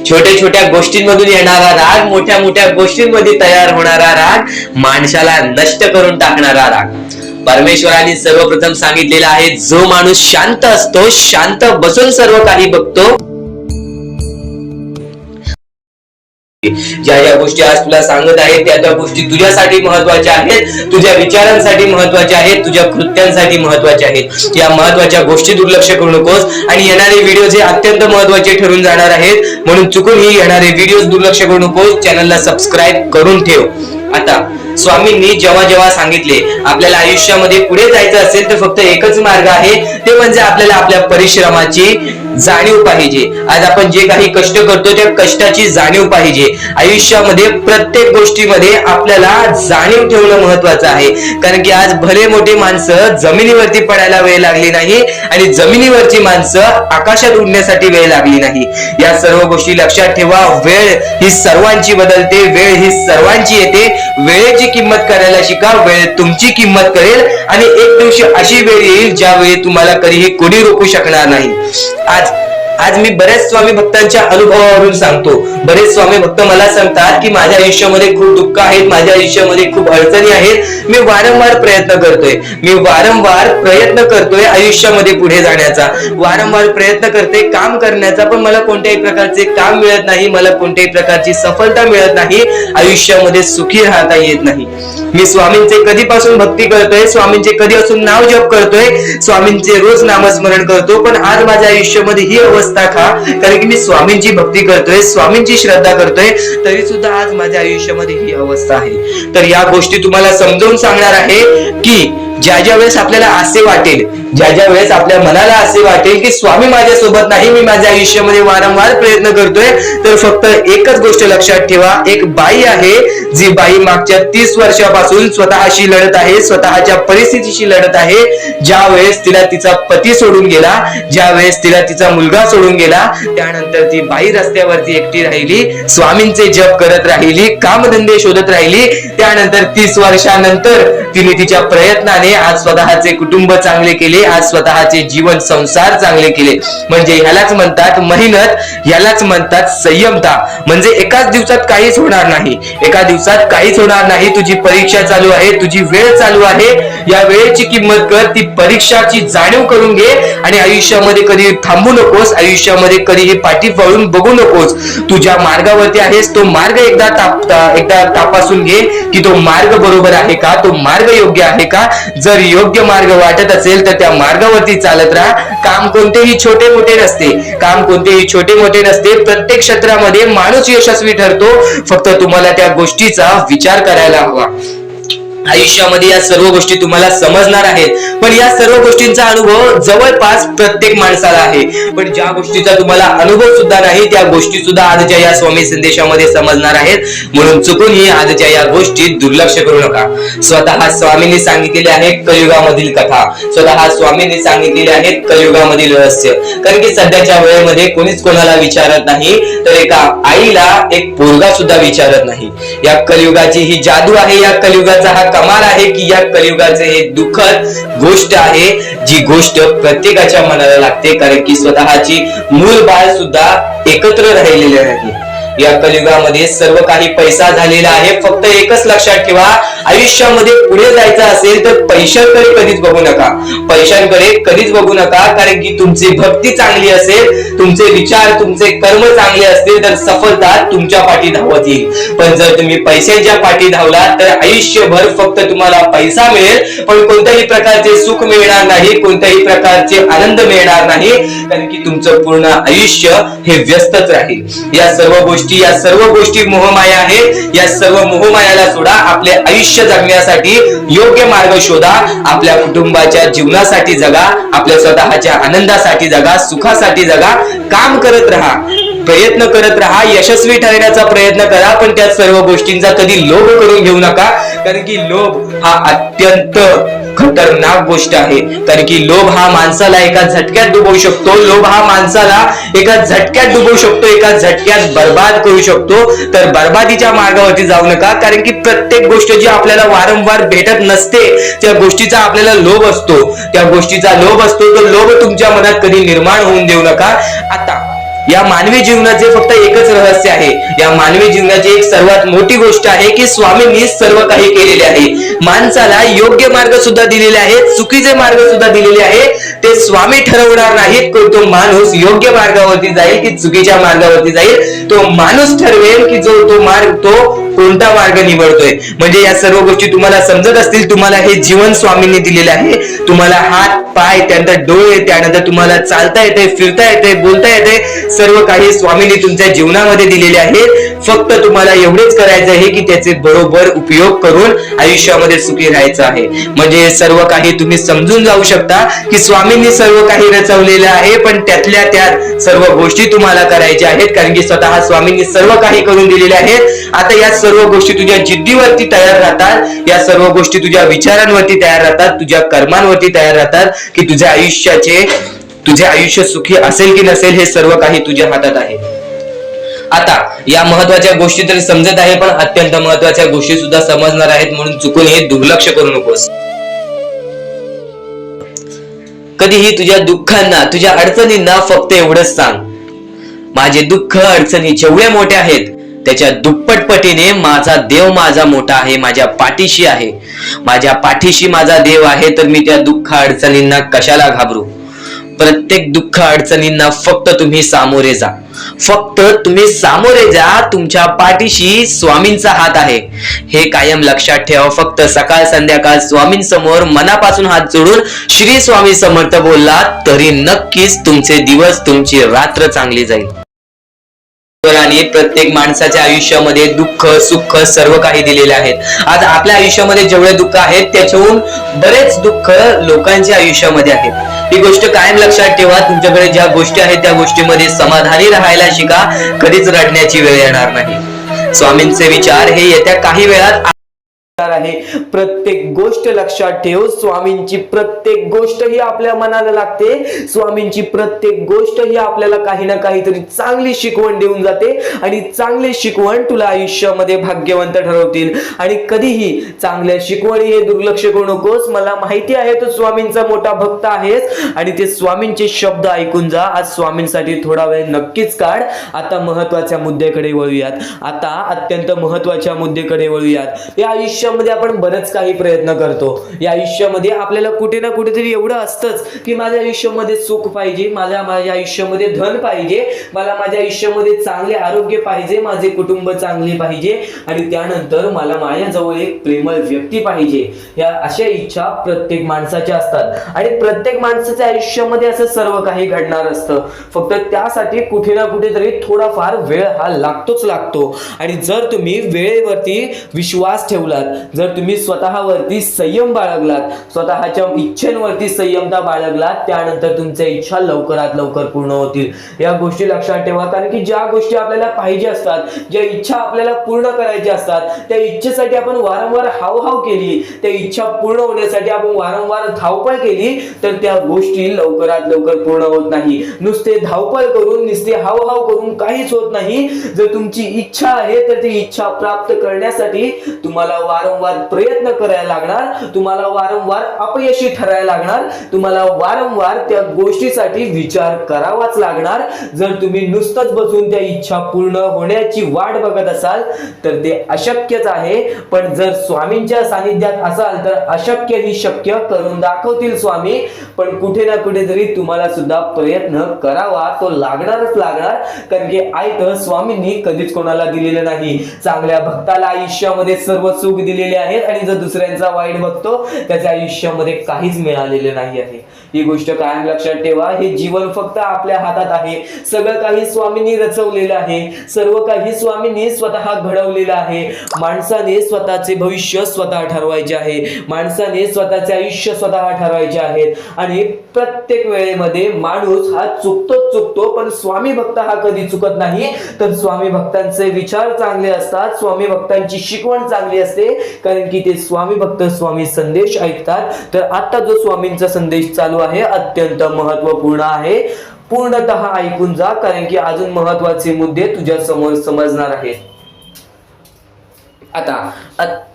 छोट्या छोट्या गोष्टींमधून येणारा राग, मोठ्या मोठ्या गोष्टींमध्ये तयार होणारा राग, माणसाला नष्ट करून टाकणारा राग. परमेश्वराने सर्वप्रथम सांगितलेला आहे, जो माणूस शांत असतो, शांत बसून सर्व काही बघतो. ज्या ज्या गोष्टी आज तुला सांगत आहेत त्या त्या गोष्टी तुझ्यासाठी महत्वाच्या आहेत, तुझ्या विचारांसाठी महत्वाच्या आहेत, तुझ्या कृत्यांसाठी महत्वाच्या आहेत. या महत्वाच्या गोष्टी दुर्लक्ष करू नकोस. आणि येणारे व्हिडिओ जे अत्यंत महत्वाचे ठरून जाणार आहेत, म्हणून चुकूनही येणारे व्हिडिओ दुर्लक्ष करू नकोस. चॅनलला सबस्क्राईब करून ठेव. आता स्वामींनी जेव्हा जेव्हा सांगितले आपल्याला आयुष्यामध्ये पुढे जायचं असेल तर फक्त एकच मार्ग आहे, ते म्हणजे आपल्याला आपल्या परिश्रमाची जाणीव पाहिजे. आज आपण जे काही कष्ट करतो त्या कष्टाची जाणीव पाहिजे. आयुष्यामध्ये प्रत्येक गोष्टीमध्ये आपल्याला जाणीव ठेवणं महत्वाचं आहे. कारण की आज भले मोठे माणसं जमिनीवरती पडायला वेळ लागली नाही आणि जमिनीवरची माणसं आकाशात उडण्यासाठी वेळ लागली नाही. या सर्व गोष्टी लक्षात ठेवा. वेळ ही सर्वांची बदलते, वेळ ही सर्वांची येते. वेळेची किंमत करायला शिका. वेळ तुमची किंमत करेल आणि एक दिवशी अशी वेळ येईल ज्यावेळी तुम्हाला कधीही कोणी रोखू शकणार नाही. आज मी बऱ्याच स्वामी भक्तांच्या अनुभवावरून सांगतो. बरेच स्वामी भक्त मला सांगतात की माझ्या आयुष्यामध्ये खूप दुःख आहेत, माझ्या आयुष्यामध्ये खूप अडचणी आहेत. मी वारंवार प्रयत्न करतोय आयुष्यामध्ये पुढे जाण्याचा, वारंवार प्रयत्न करते काम करण्याचा, पण मला कोणत्याही प्रकारचे काम मिळत नाही, मला कोणत्याही प्रकारची सफलता मिळत नाही, आयुष्यामध्ये सुखी राहता येत नाही. मी स्वामींचे कधीपासून भक्ती करतोय, स्वामींचे कधी असून नाव जप करतोय, स्वामींचे रोज नामस्मरण करतो, पण आज माझ्या आयुष्यामध्ये ही अवस्था का? कारण की मी स्वामींची भक्ती करतोय, स्वामींची श्रद्धा करतोय, तरी सुद्धा आज माझ्या आयुष्यामध्ये ही अवस्था आहे. तर या गोष्टी तुम्हाला समजावून सांगणार आहे की ज्या वेळेस आपल्याला असे वाटेल, ज्या वेळेस आपल्या मनाला असे वाटेल की स्वामी माझ्यासोबत नाही, मी माझ्या आयुष्यामध्ये वारंवार प्रयत्न करतोय, तर फक्त एकच गोष्ट लक्षात ठेवा. एक बाई आहे, जी बाई मागच्या 30 वर्षापासून स्वतःशी लढत आहे, स्वतःच्या परिस्थितीशी लढत आहे. ज्या वेळेस तिला तिचा पती सोडून गेला, ज्या वेळेस तिला तिचा मुलगा सोडून गेला, त्यानंतर ती बाई रस्त्यावरती एकटी राहिली, स्वामींचे जप करत राहिली, कामधंदे शोधत राहिली. त्यानंतर 30 वर्षानंतर तिने तिच्या प्रयत्नाने आज स्वतःचे कुटुंब चांगले केले, आज स्वतःचे जीवन संसार चांगले केले. म्हणजे ह्यालाच म्हणतात मेहनत, ह्यालाच म्हणतात संयमता. म्हणजे एकाच दिवसात काहीच होणार नाही, एका दिवसात काहीच होणार नाही. तुझी परीक्षा चालू आहे, तुझी वेळ चालू आहे, या वेळेची किंमत कर, ती परीक्षाची जाणीव करून घे आणि आयुष्यामध्ये कधी थांबू नकोस, आयुष्यामध्ये कधीही पाठी वळून बघू नकोस. तू ज्या मार्गावरती आहेस तो मार्ग एकदा तपासून घे की तो मार्ग बरोबर आहे का, तो मार्ग योग्य आहे का. जर योग्य मार्ग वाटत असेल तर त्या मार्गावरती चालत राहा. काम कोणतेही छोटे मोठे नसते, काम कोणतेही छोटे मोठे नसते. प्रत्येक क्षेत्रामध्ये माणूस यशस्वी ठरतो, फक्त तुम्हाला त्या गोष्टीचा विचार करायला हवा. आयुष्यामध्ये या सर्व गोष्टी तुम्हाला समजणार आहेत, पण या सर्व गोष्टींचा अनुभव जवळपास प्रत्येक माणसाला आहे. पण ज्या गोष्टीचा तुम्हाला अनुभव सुद्धा नाही त्या गोष्टी सुद्धा आजच्या या स्वामी संदेशामध्ये समजणार आहेत. म्हणून चुकूनही आजच्या या गोष्टीत दुर्लक्ष करू नका. स्वतः स्वामींनी सांगितलेले आहे कलियुगामधील कथा, स्वतः स्वामींनी सांगितलेले आहेत कलियुगामधील रहस्य. कारण की सध्याच्या वेळेमध्ये कोणीच कोणाला विचारत नाही, तर एका आईला एक पोरगा सुद्धा विचारत नाही. या कलियुगाची ही जादू आहे, या कलियुगाचा हा कमाल आहे की या कलियुगाचे हे दुःखद गोष्ट आहे, जी गोष्ट प्रत्येकाच्या मनाला लागते. कारण की स्वतःची मूल बाळ सुद्धा एकत्र राहिलेले नाही. या कलियुगामध्ये सर्व काही पैसा झालेला आहे. फक्त एकच लक्षात ठेवा, आयुष्यामध्ये पुढे जायचं असेल तर पैशांकडे कधीच बघू नका, पैशांकडे कधीच बघू नका. कारण की तुमची भक्ती चांगली असेल, तुमचे विचार, तुमचे कर्म चांगले असतील तर सफलता तुमच्या पाठी धावत येईल. पण जर तुम्ही पैशांच्या पाठी धावलात तर आयुष्यभर फक्त तुम्हाला पैसा मिळेल, पण कोणत्याही प्रकारचे सुख मिळणार नाही, कोणत्याही प्रकारचे आनंद मिळणार नाही. कारण की तुमचं पूर्ण आयुष्य हे व्यस्तच राहील. या सर्व गोष्टी मोहमाया आहेत. या सर्व मोहमायाला सोडा. आपले आयुष्य जगण्यासाठी योग्य मार्ग शोधा. आपल्या कुटुंबाच्या जीवनासाठी जगा, आपल्या स्वतःच्या आनंदासाठी जगा, सुखासाठी जगा. काम करत राहा, प्रयत्न करत राहा, यशस्वी ठरण्याचा प्रयत्न करा. पण त्या सर्व गोष्टींचा कधी लोभ करून घेऊ नका. कारण की लोभ हा अत्यंत खतरनाक गोष्ट आहे. कारण की लोभ हा माणसाला एका झटक्यात डुबवू शकतो, लोभ हा माणसाला एका झटक्यात डुबवू शकतो, एका झटक्यात बर्बाद करू शकतो. तर बर्बादीच्या मार्गावरती जाऊ नका. कारण की प्रत्येक गोष्ट जी आपल्याला वारंवार भेटत नसते त्या गोष्टीचा आपल्याला लोभ असतो, त्या गोष्टीचा लोभ असतो. तो लोभ तुमच्या मनात कधी निर्माण होऊन देऊ नका. आता या मानवी जीवनाचे फक्त एकच रहस्य आहे. या मानवी जीवनाची एक सर्वात मोठी गोष्ट आहे की स्वामींनी सर्व काही केलेले आहे. माणसाला योग्य मार्ग सुद्धा दिलेले आहेत, चुकीचे मार्ग सुद्धा दिलेले आहेत. ते स्वामी ठरवणार नाहीत की तो माणूस योग्य मार्गावरती जाईल की चुकीच्या मार्गावरती जाईल. तो माणूस ठरवेल की तो कोणता मार्ग निवडतोय. म्हणजे या सर्व गोष्टी तुम्हाला समजत असतील. तुम्हाला हे जीवन स्वामींनी दिलेले आहे. तुम्हाला हात पाय, त्यानंतर डोळे, त्यानंतर तुम्हाला चालता येते, फिरता येते, बोलता येते. सर्व काही स्वामींनी तुमच्या जीवनामध्ये दिलेले आहे. फक्त तुम्हाला एवढेच करायचं आहे की त्याचे बरोबर उपयोग करून आयुष्यामध्ये सुखी राहायचं आहे. म्हणजे सर्व काही तुम्ही समजून जाऊ शकता की स्वामींनी सर्व काही रचवलेलं आहे, पण त्यातल्या त्यात सर्व गोष्टी तुम्हाला करायच्या आहेत, कारण की स्वतः स्वामींनी सर्व काही करून दिलेले आहेत. आता या सर्व गोष्टी तुझ्या जिद्दीवरती तयार राहतात, या सर्व गोष्टी तुझ्या विचारांवरती तयार राहतात, तुझ्या कर्मांवरती तयार राहतात की तुझे आयुष्य सुखी असेल की नसेल हे सर्व काही तुझ्या हातात आहे. आता या महत्वाच्या गोष्टी तरी समजत आहे, पण अत्यंत महत्वाच्या गोष्टी सुद्धा समजणार आहेत, म्हणून चुकून हे दुर्लक्ष करू नकोस. कधीही तुझ्या दुःखांना, तुझ्या अडचणींना फक्त एवढंच सांग, माझे दुःख अडचणी जेवढे मोठे आहेत त्याच्या दुप्पटपटीने माझा देव माझा मोठा आहे, माझ्या पाठीशी आहे. माझ्या पाठीशी माझा देव आहे, तर मी त्या दुःख अडचणींना कशाला घाबरू. प्रत्येक दुःख अडचणींना फक्त तुम्ही सामोरे जा, फक्त तुम्ही सामोरे जा. तुमच्या पाठीशी स्वामींचा हात आहे, हे कायम लक्षात ठेवा. फक्त सकाळ संध्याकाळ स्वामींसमोर मनापासून हात जोडून श्री स्वामी समर्थ बोललात तरी नक्कीच तुमचे दिवस, तुमची रात्र चांगली जाईल. आणि प्रत्येक माणसाच्या आयुष्यामध्ये दुःख सुख सर्व काही दिलेले आहेत. आज आपल्या आयुष्यामध्ये जेवढे दुःख आहेत त्याच्याहून बरेच दुःख लोकांच्या आयुष्यामध्ये आहेत. ही गोष्ट कायम लक्षात ठेवा. तुमच्याकडे ज्या गोष्टी आहेत त्या गोष्टीमध्ये समाधानी राहायला शिका, कधीच रडण्याची वेळ येणार नाही. स्वामींचे विचार हे येत्या काही वेळात आहे. प्रत्येक गोष्ट लक्षात ठेव, स्वामींची प्रत्येक गोष्ट ही आपल्या मनाला लागते. स्वामींची प्रत्येक गोष्ट ही आपल्याला काही ना काहीतरी चांगली शिकवण देऊन जाते, आणि चांगली शिकवण तुला आयुष्यामध्ये भाग्यवंत ठरवतील. आणि कधीही चांगल्या शिकवणी हे दुर्लक्ष करू नकोस. मला माहिती आहे तू स्वामींचा मोठा भक्त आहेस, आणि ते स्वामींचे शब्द ऐकून जा. आज स्वामींसाठी थोडा वेळ नक्कीच काढ. आता महत्वाच्या मुद्द्याकडे वळूयात. आता अत्यंत महत्वाच्या मुद्द्याकडे वळूयात. या आयुष्यामध्ये आपण बरेच काही प्रयत्न करतो. या आयुष्यामध्ये आपल्याला कुठे ना कुठेतरी एवढं असतंच की माझ्या आयुष्यामध्ये सुख पाहिजे, माझ्या आयुष्यामध्ये धन पाहिजे, मला माझ्या आयुष्यामध्ये चांगले आरोग्य पाहिजे, माझे कुटुंब चांगले पाहिजे, आणि त्यानंतर मला माझ्याजवळ एक प्रेमळ व्यक्ती पाहिजे. या अशा इच्छा प्रत्येक माणसाच्या असतात, आणि प्रत्येक माणसाच्या आयुष्यामध्ये असं सर्व काही घडणार असतं. फक्त त्यासाठी कुठे ना कुठेतरी थोडाफार वेळ हा लागतोच लागतो. आणि जर तुम्ही वेळेवरती विश्वास ठेवलात, जर तुम्ही स्वतःवरती संयम बाळगलात, स्वतःच्या इच्छेवरती संयमता बाळगलात, त्यानंतर तुमच्या इच्छा लवकरात लवकर पूर्ण होतील. या गोष्टी लक्षात ठेवा. कारण की ज्या गोष्टी आपल्याला पाहिजे असतात, ज्या इच्छा आपल्याला पूर्ण करायच्या असतात, त्या इच्छेसाठी आपण वारंवार हावहाव केली, त्या इच्छा पूर्ण होण्यासाठी आपण वारंवार धावपळ केली, तर त्या गोष्टी लवकरात लवकर पूर्ण होत नाही. नुसते धावपळ करून, नुसते हावहाव करून काहीच होत नाही. जर तुमची इच्छा आहे तर ती इच्छा प्राप्त करण्यासाठी तुम्हाला वारंवार प्रयत्न करायला लागणार, तुम्हाला वारंवार अपयशी ठरायला लागणार, तुम्हाला वारंवार त्या गोष्टीसाठी विचार करावाच लागणार. जर तुम्ही नुसतंच बसून त्या इच्छा पूर्ण होण्याची वाट बघत असाल तर ते अशक्यच आहे. पण जर स्वामींच्या सानिध्यात असाल तर अशक्य ही शक्य करून दाखवतील स्वामी. पण कुठे ना कुठेतरी तुम्हाला सुद्धा प्रयत्न करावा, तो लागणारच लागणार. कारण की आयतं स्वामींनी कधीच कोणाला दिलेलं नाही. चांगल्या भक्ताला आयुष्यामध्ये सर्व सुख दिलेले आहेत, आणि जर दुसऱ्यांचा वाईट बघतो त्याच्या आयुष्यामध्ये काहीच मिळालेले नाही आहे. ही गोष्ट कायम लक्षात ठेवा. हे जीवन फक्त आपल्या हातात आहे. सगळं काही स्वामींनी रचवलेलं आहे, सर्व काही स्वामींनी स्वतः घडवलेलं आहे. माणसाने स्वतःचे भविष्य स्वतः ठरवायचे आहे, माणसाने स्वतःचे आयुष्य स्वतः ठरवायचे आहेत. आणि प्रत्येक वेळेमध्ये माणूस हा चुकतो, पण स्वामी भक्त हा कधी चुकत नाही. तर स्वामी भक्तांचे विचार चांगले असतात, स्वामी भक्तांची शिकवण चांगली असते, कारण की ते स्वामी भक्त स्वामी संदेश ऐकतात. तर आता जो स्वामींचा संदेश चालू आहे अत्यंत महत्वपूर्ण आहे. पूर्णतः ऐकून जा, कारण की अजून महत्वाचे मुद्दे तुझ्या समोर समजणार आहेत. आता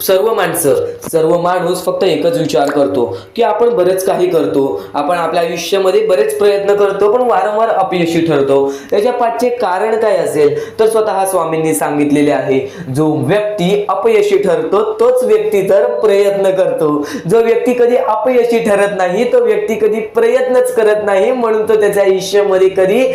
सर्व माणूस फक्त एकच विचार करतो की आपण बरेच काही करतो, आपण आपल्या आयुष्यामध्ये बरेच प्रयत्न करतो, पण वारंवार अपयशी ठरतो. त्याच्या पाठचे कारण काय असेल तर स्वतः स्वामींनी सांगितलेले आहे, जो व्यक्ती अपयशी ठरतो तोच व्यक्ती तर प्रयत्न करतो. जो व्यक्ती कधी अपयशी ठरत नाही तो व्यक्ती कधी प्रयत्नच करत नाही, म्हणून तो त्याच्या आयुष्यामध्ये कधी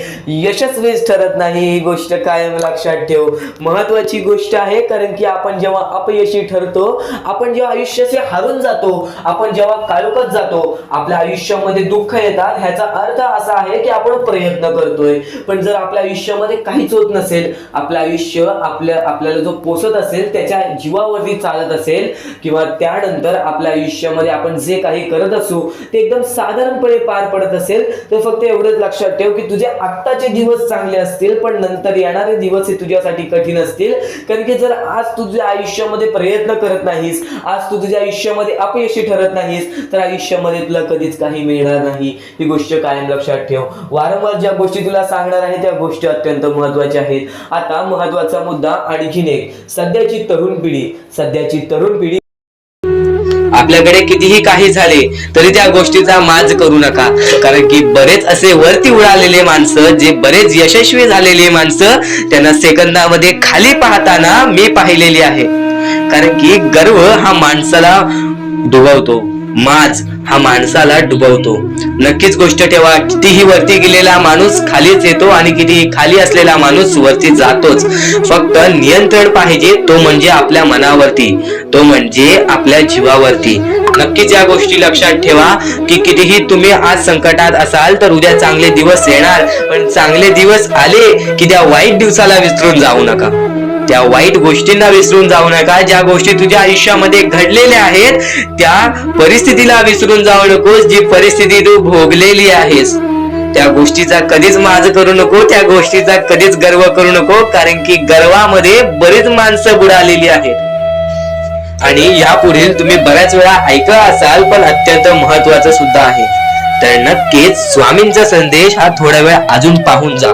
यशस्वीच ठरत नाही. ही गोष्ट कायम लक्षात ठेव, महत्वाची गोष्ट आहे. कारण की आपण जेव्हा जेव्हा अपयशी ठरतो, आपण जेव्हा आयुष्याचे हारून जातो, आपण जेव्हा काळोखात जातो, आपल्या आयुष्यामध्ये दुःख येतात, ह्याचा अर्थ असा आहे की आपण प्रयत्न करतोय. पण जर आपल्या आयुष्यामध्ये काहीच होत नसेल, आपलं आयुष्य आपल्याला जो पोसत असेल त्याच्या जीवावरती चालत असेल, किंवा त्यानंतर आपल्या आयुष्यामध्ये आपण जे काही करत असू ते एकदम साधारणपणे पार पडत असेल, तर फक्त एवढंच लक्षात ठेव की तुझे आत्ताचे दिवस चांगले असतील, पण नंतर येणारे दिवस हे तुझ्यासाठी कठीण असतील. कारण की जर आज तुझ्या आयुष्यामध्ये प्रयत्न करत नाहीस, आज तू तुझ्या आयुष्यामध्ये अपयशी ठरत नाहीस, तर आयुष्यामध्ये तुला कधीच काही मिळणार नाही. ही गोष्ट कायम लक्षात ठेव. वारंवार ज्या गोष्टी तुला सांगणार आहे त्या गोष्टी अत्यंत महत्वाच्या आहेत. आता महत्वाचा मुद्दा आणखीन एक, सध्याची तरुण पिढी आपल्याकडे कितीही काही झाले तरी त्या गोष्टीचा माज करू नका. कारण की बरेच असे वरती उडालेले माणसं, जे बरेच यशस्वी झालेले माणसं, त्यांना सेकंदामध्ये खाली पाहताना मी पाहिलेली आहे. कारण की गर्व हा माणसाला डुबवतो, माज हा माणसाला डुबवतो. नक्कीच गोष्ट ठेवा, कितीही वरती गेलेला माणूस खालीच येतो आणि कितीही खाली असलेला माणूस वरती जातोच. फक्त नियंत्रण पाहिजे, तो म्हणजे आपल्या मनावरती, तो म्हणजे आपल्या जीवावरती. नक्कीच या गोष्टी लक्षात ठेवा की कितीही तुम्ही आज संकटात असाल तर उद्या चांगले दिवस येणार. पण चांगले दिवस आले की त्या वाईट दिवसाला विसरून जाऊ नका, त्या वाईट गोष्टींना विसरून जाऊ नका. ज्या गोष्टी तुझ्या आयुष्यामध्ये घडलेल्या आहेत त्या परिस्थितीला विसरून जाऊ नकोस. जी परिस्थिती तू भोगलेली आहेस त्या गोष्टीचा कधीच माज करू नको, त्या गोष्टीचा कधीच गर्व करू नको. कारण की गर्वामध्ये बरीच माणसं बुडालेली आहेत. आणि यापुढील तुम्ही बऱ्याच वेळा ऐकलं असाल, पण अत्यंत महत्वाचं सुद्धा आहे. तर नक्कीच स्वामींचा संदेश हा थोडा वेळ अजून पाहून जा.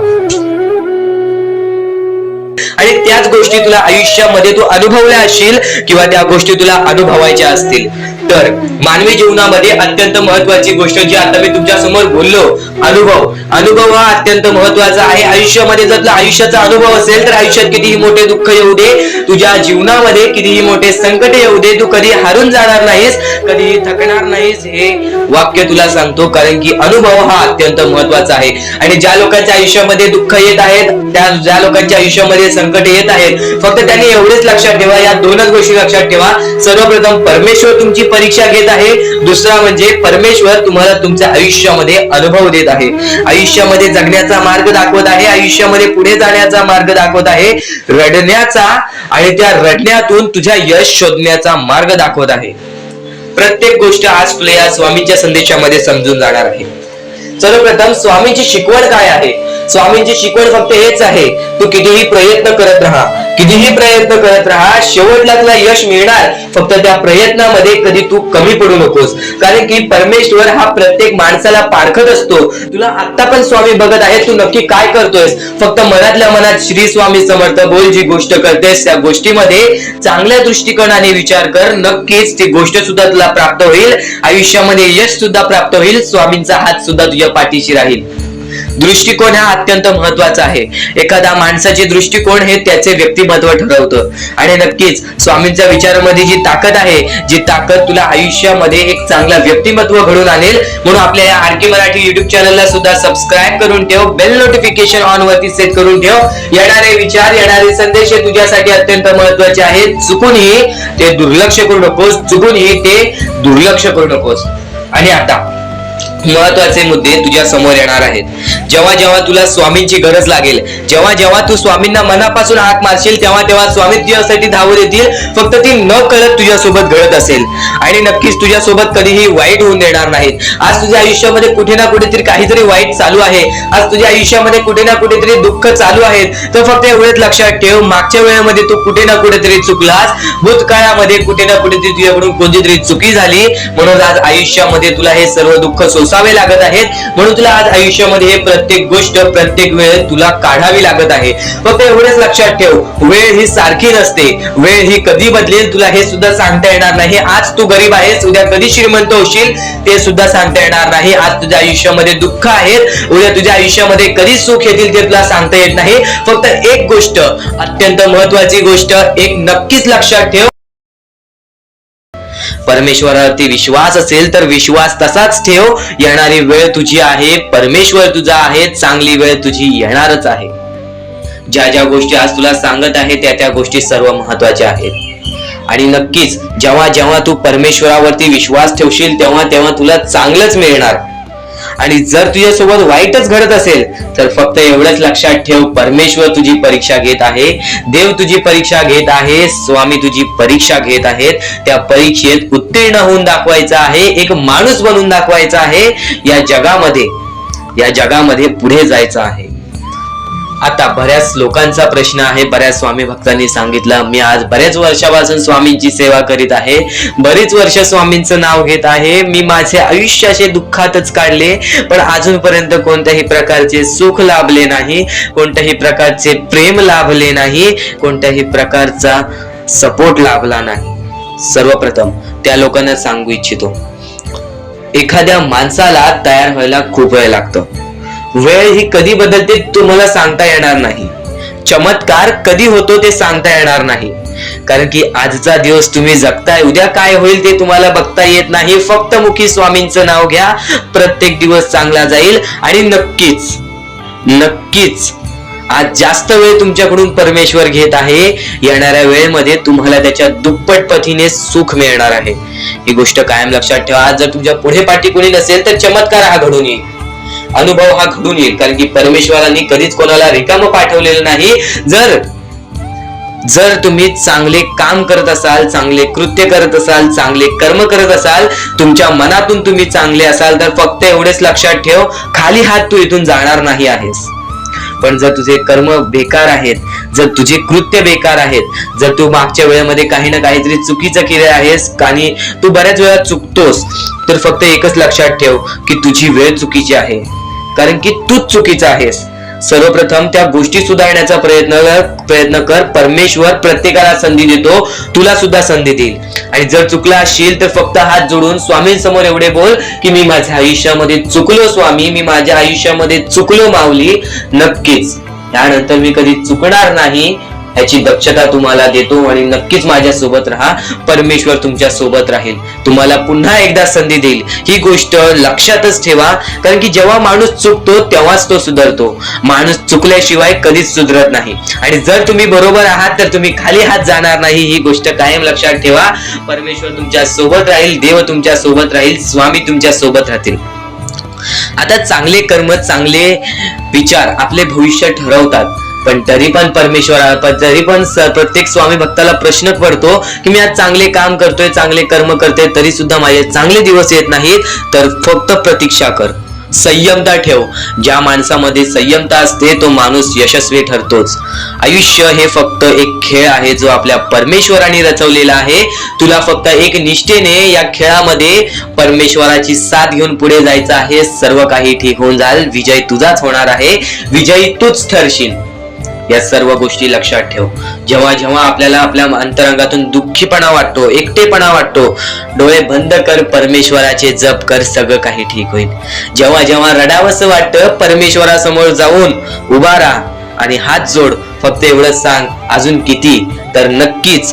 आणि त्याच गोष्टी तुला आयुष्यामध्ये तू अनुभवल्या असशील किंवा त्या गोष्टी तुला अनुभवायच्या असतील. तर मानवी जीवनामध्ये अत्यंत महत्वाची गोष्ट जी आता मी तुमच्या समोर बोललो, अनुभव हा अत्यंत महत्वाचा आहे. आयुष्यामध्ये जर तुला आयुष्याचा अनुभव असेल तर आयुष्यात कितीही मोठे दुःख येऊ दे, तुझ्या जीवनामध्ये कितीही मोठे संकट येऊ दे, तू कधी हारून जाणार नाहीस, कधीही थकणार नाहीस. हे वाक्य तुला सांगतो. कारण की अनुभव हा अत्यंत महत्वाचा आहे. आणि ज्या लोकांच्या आयुष्यामध्ये दुःख येत आहेत, ज्या लोकांच्या आयुष्यामध्ये संकट येत आहेत, फक्त त्यांनी एवढेच लक्षात ठेवा, या दोनच गोष्टी लक्षात ठेवा. सर्वप्रथम परमेश्वर तुमची परीक्षा घेत आहे, दुसरा म्हणजे परमेश्वर तुम्हाला तुमच्या आयुष्यामध्ये अनुभव देत आहे, आयुष्यामध्ये जगण्याचा मार्ग दाखवत आहे, आयुष्यामध्ये पुढे जाण्याचा मार्ग दाखवत आहे, रडण्याचा आणि त्या रडण्यातून तुझ्या यश शोधण्याचा मार्ग दाखवत आहे. प्रत्येक गोष्ट आज तुला या स्वामींच्या संदेशामध्ये समजून जाणार आहे. सर्वप्रथम स्वामींची शिकवण काय आहे? स्वामींची शिकवण फक्त हेच आहे, तू कितीही प्रयत्न करत राहा, शेवटला तुला यश मिळणार. फक्त त्या प्रयत्नामध्ये कधी तू कमी पडू नकोस. कारण की परमेश्वर हा प्रत्येक माणसाला पारखत असतो. तुला आता पण स्वामी बघत आहे, तू नक्की काय करतोयस. फक्त मनातल्या मनात श्री स्वामी समर्थ बोल. जी गोष्ट करतेस त्या गोष्टीमध्ये चांगल्या दृष्टिकोनाने विचार कर, नक्कीच ती गोष्ट सुद्धा तुला प्राप्त होईल. आयुष्यामध्ये यश सुद्धा प्राप्त होईल. स्वामींचा हात सुद्धा तुझ्या पाठीशी राहील. दृष्टिकोन हा अत्यंत महत्वाचा आहे. एखादा माणसाचे दृष्टिकोन हे त्याचे व्यक्तिमत्व ठरवतं. आणि नक्कीच स्वामींच्या विचारामध्ये जी ताकद आहे, जी ताकद तुला आयुष्यामध्ये एक चांगला व्यक्तिमत्व घडून आणेल. म्हणून आपल्या या आरके मराठी युट्यूब चॅनलला सुद्धा सबस्क्राईब करून ठेव, बेल नोटिफिकेशन ऑन वरती सेट करून ठेव. येणारे विचार, येणारे संदेश हे तुझ्यासाठी अत्यंत महत्वाचे आहेत. चुकूनही ते दुर्लक्ष करू नकोस. आणि आता महत्वाचे मुद्दे तुझ्या समोर येणार आहेत. जेव्हा जेव्हा तुला स्वामींची गरज लागेल, जेव्हा जेव्हा तू स्वामींना मनापासून हाक मारशील, तेव्हा तेव्हा स्वामी तुझ्यासाठी धावून येतील. फक्त ती न कळत तुझ्यासोबत घडत असेल. आणि नक्कीच तुझ्यासोबत कधीही वाईट होऊन देणार नाहीत. आज तुझ्या आयुष्यामध्ये कुठे ना कुठेतरी काहीतरी वाईट चालू आहे, आज तुझ्या आयुष्यामध्ये कुठे ना कुठेतरी दुःख चालू आहेत, तर फक्त एवढंच लक्षात ठेव, मागच्या वेळेमध्ये तू कुठे ना कुठेतरी चुकलास, भूतकाळामध्ये कुठे ना कुठेतरी तुझ्याकडून कोणतीतरी चुकी झाली, म्हणून आज आयुष्यामध्ये तुला हे सर्व दुःख सोसावे लागत आहेत. म्हणून तुला आज आयुष्यामध्ये हे प्रत्येक गोष्ट, प्रत्येक वेळ तुला काढावी लागत आहे. फक्त एवढेच लक्षात ठेव, वेळ ही सारखी नसते, वेळ ही कधी बदलेल तुला हे सुद्धा सांगता येणार नाही. आज तू गरीब आहेस, उद्या कधी श्रीमंत होशील ते सुद्धा सांगता येणार नाही. आज तुझ्या आयुष्यामध्ये दुःख आहेत, उद्या तुझ्या आयुष्यामध्ये कधी सुख येतील ते तुला सांगता येत नाही. फक्त एक गोष्ट, अत्यंत महत्वाची गोष्ट एक नक्कीच लक्षात ठेव, परमेश्वरावरती विश्वास असेल तर विश्वास तसाच ठेव. येणारी वेळ तुझी आहे, परमेश्वर तुझा आहे, चांगली वेळ तुझी येणारच आहे. ज्या ज्या गोष्टी आज तुला सांगत आहे त्या त्या गोष्टी सर्व महत्वाच्या आहेत. आणि नक्कीच जेव्हा जेव्हा तू परमेश्वरावरती विश्वास ठेवशील तेव्हा तेव्हा तुला चांगलंच मिळणार. आणि जर तुझ्यासोबत वाईटच घडत असेल तर फक्त एवढंच लक्षात ठेव, परमेश्वर तुझी परीक्षा घेत आहे, देव तुझी परीक्षा घेत आहे, स्वामी तुझी परीक्षा घेत आहेत. त्या परीक्षेत उत्तीर्ण होऊन दाखवायचं आहे, एक माणूस बनून दाखवायचा आहे, या जगामध्ये पुढे जायचं आहे. आता बऱ्याच लोकांचा प्रश्न आहे, बऱ्याच स्वामी भक्तांनी सांगितलं, मी आज बऱ्याच वर्षापासून स्वामींची सेवा करीत आहे, बरीच वर्ष स्वामींचं नाव घेत आहे, मी माझे आयुष्य असे दुःखातच काढले, पण अजूनपर्यंत कोणत्याही प्रकारचे सुख लाभले नाही, कोणत्याही प्रकारचे प्रेम लाभले नाही, कोणत्याही प्रकारचा सपोर्ट लाभला नाही. सर्वप्रथम त्या लोकांना सांगू इच्छितो, एखाद्या माणसाला तयार व्हायला खूप वेळ लागतो. वेळ ही कधी बदलते तुम्हाला सांगता येणार नाही. चमत्कार कधी होतो ते सांगता येणार नाही, कारण की आजचा दिवस तुम्ही जगताय, उद्या काय होईल ते तुम्हाला बघता येत नाही. फक्त मुखी स्वामींचं नाव घ्या, प्रत्येक दिवस चांगला जाईल. आणि नक्कीच नक्कीच आज जास्त वेळ तुमच्याकडून परमेश्वर घेत आहे, येणाऱ्या वेळेमध्ये तुम्हाला त्याच्या दुप्पट पटीने सुख मिळणार आहे. ही गोष्ट कायम लक्षात ठेवा. आज जर तुमच्या पुढे पाठी कोणी नसेल तर चमत्कार हा घडून येईल, अनुभव हा घडून येईल, कारण की परमेश्वरांनी कधीच कोणाला रिकामं पाठवलेलं नाही. जर तुम्ही चांगले काम करत असाल, चांगले कृत्य करत असाल, चांगले कर्म करत असाल, तुमच्या मनातून तुम्ही चांगले असाल, तर फक्त एवढेच लक्षात ठेव, खाली हात तू इथून जाणार नाही आहेस. पण जर तुझे कर्म बेकार आहेत, जर तुझे कृत्य बेकार आहेत, जर तू मागच्या वेळेमध्ये काही ना काहीतरी चुकीचं केलं आहेस आणि तू बऱ्याच वेळा चुकतोस, तर फक्त एकच लक्षात ठेव की तुझी वेळ चुकीची आहे, कारण की तूच चुकीचा आहेस. सर्वप्रथम त्या गोष्टी सुधारण्याचा प्रयत्न कर. परमेश्वर प्रत्येकाला संधी देतो, तुला सुद्धा संधी देईल. आणि जर चुकला असशील तर फक्त हात जोडून स्वामींसमोर एवढे बोल की मी माझ्या आयुष्यामध्ये चुकलो स्वामी, मी माझ्या आयुष्यामध्ये चुकलो माऊली. नक्कीच त्यानंतर मी कधी चुकणार नाही याची दक्षता तुम्हाला देतो. आणि नक्कीच माझ्या सोबत राहा, परमेश्वर तुमच्या सोबत राहील, तुम्हाला पुन्हा एकदा संधी देईल. ही गोष्ट लक्षातच ठेवा, कारण की जेव्हा माणूस चुकतो तेव्हाच तो सुधारतो, माणूस चुकल्याशिवाय कधीच सुधरत नाही. आणि जर तुम्ही बरोबर आहात तर तुम्ही खाली हात जाणार नाही, ही गोष्ट कायम लक्षात ठेवा. परमेश्वर तुमच्या सोबत राहील, देव तुमच्या सोबत राहील, स्वामी तुमच्या सोबत राहतील. आता चांगले कर्म, चांगले विचार आपले भविष्य ठरवतात, पण तरी पण प्रत्येक स्वामी भक्ताला प्रश्न पडतो की मी आज चांगले काम करतोय, चांगले कर्म करतोय, तरी सुद्धा माझे चांगले दिवस येत नाहीत. तर फक्त प्रतीक्षा कर, संयमता ठेव. ज्या माणसामध्ये संयमता असते तो माणूस यशस्वी ठरतोच. आयुष्य हे फक्त एक खेळ आहे जो आपल्या परमेश्वराने रचवलेला आहे. तुला फक्त एक निष्ठेने या खेळामध्ये परमेश्वराची साथ घेऊन पुढे जायचं आहे. सर्व काही ठीक होऊन जाईल, विजय तुझाच होणार आहे, विजयी तूच ठरशील. या सर्व गोष्टी लक्षात ठेव. जेव्हा जेव्हा आपल्याला आपल्या अंतरंगातून दुःखीपणा वाटतो, एकटेपणा वाटतो, डोळे बंद कर, परमेश्वराचे जप कर, सगळं काही ठीक होईल. जेव्हा जेव्हा रडावंसं वाटतं, परमेश्वरासमोर जाऊन उभा राहा आणि हात जोड. फक्त एवढंच सांग, अजून किती, तर नक्कीच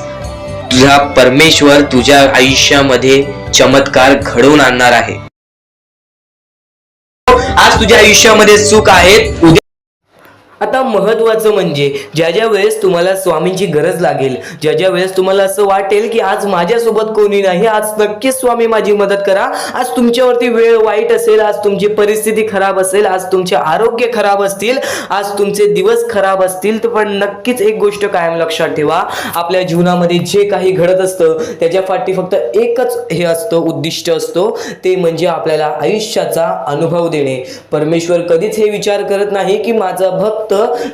तुझा परमेश्वर तुझ्या आयुष्यामध्ये चमत्कार घडवून आणणार आहे. आज तुझ्या आयुष्यामध्ये सुख आहेत, उद्या आता महत्त्वाचं म्हणजे ज्या ज्या वेळेस तुम्हाला स्वामींची गरज लागेल, ज्या ज्या वेळेस तुम्हाला असं वाटेल की आज माझ्यासोबत कोणी नाही, आज नक्कीच स्वामी माझी मदत करा, आज तुमच्यावरती वेळ वाईट असेल, आज तुमची परिस्थिती खराब असेल, आज तुमचे आरोग्य खराब असतील, आज तुमचे दिवस खराब असतील, तर पण नक्कीच एक गोष्ट कायम लक्षात ठेवा, आपल्या जीवनामध्ये जे काही घडत असतं त्याच्या पाठी फक्त एकच हे असतं, उद्दिष्ट असतो, ते म्हणजे आपल्याला आयुष्याचा अनुभव देणे. परमेश्वर कधीच हे विचार करत नाही की माझा भक्त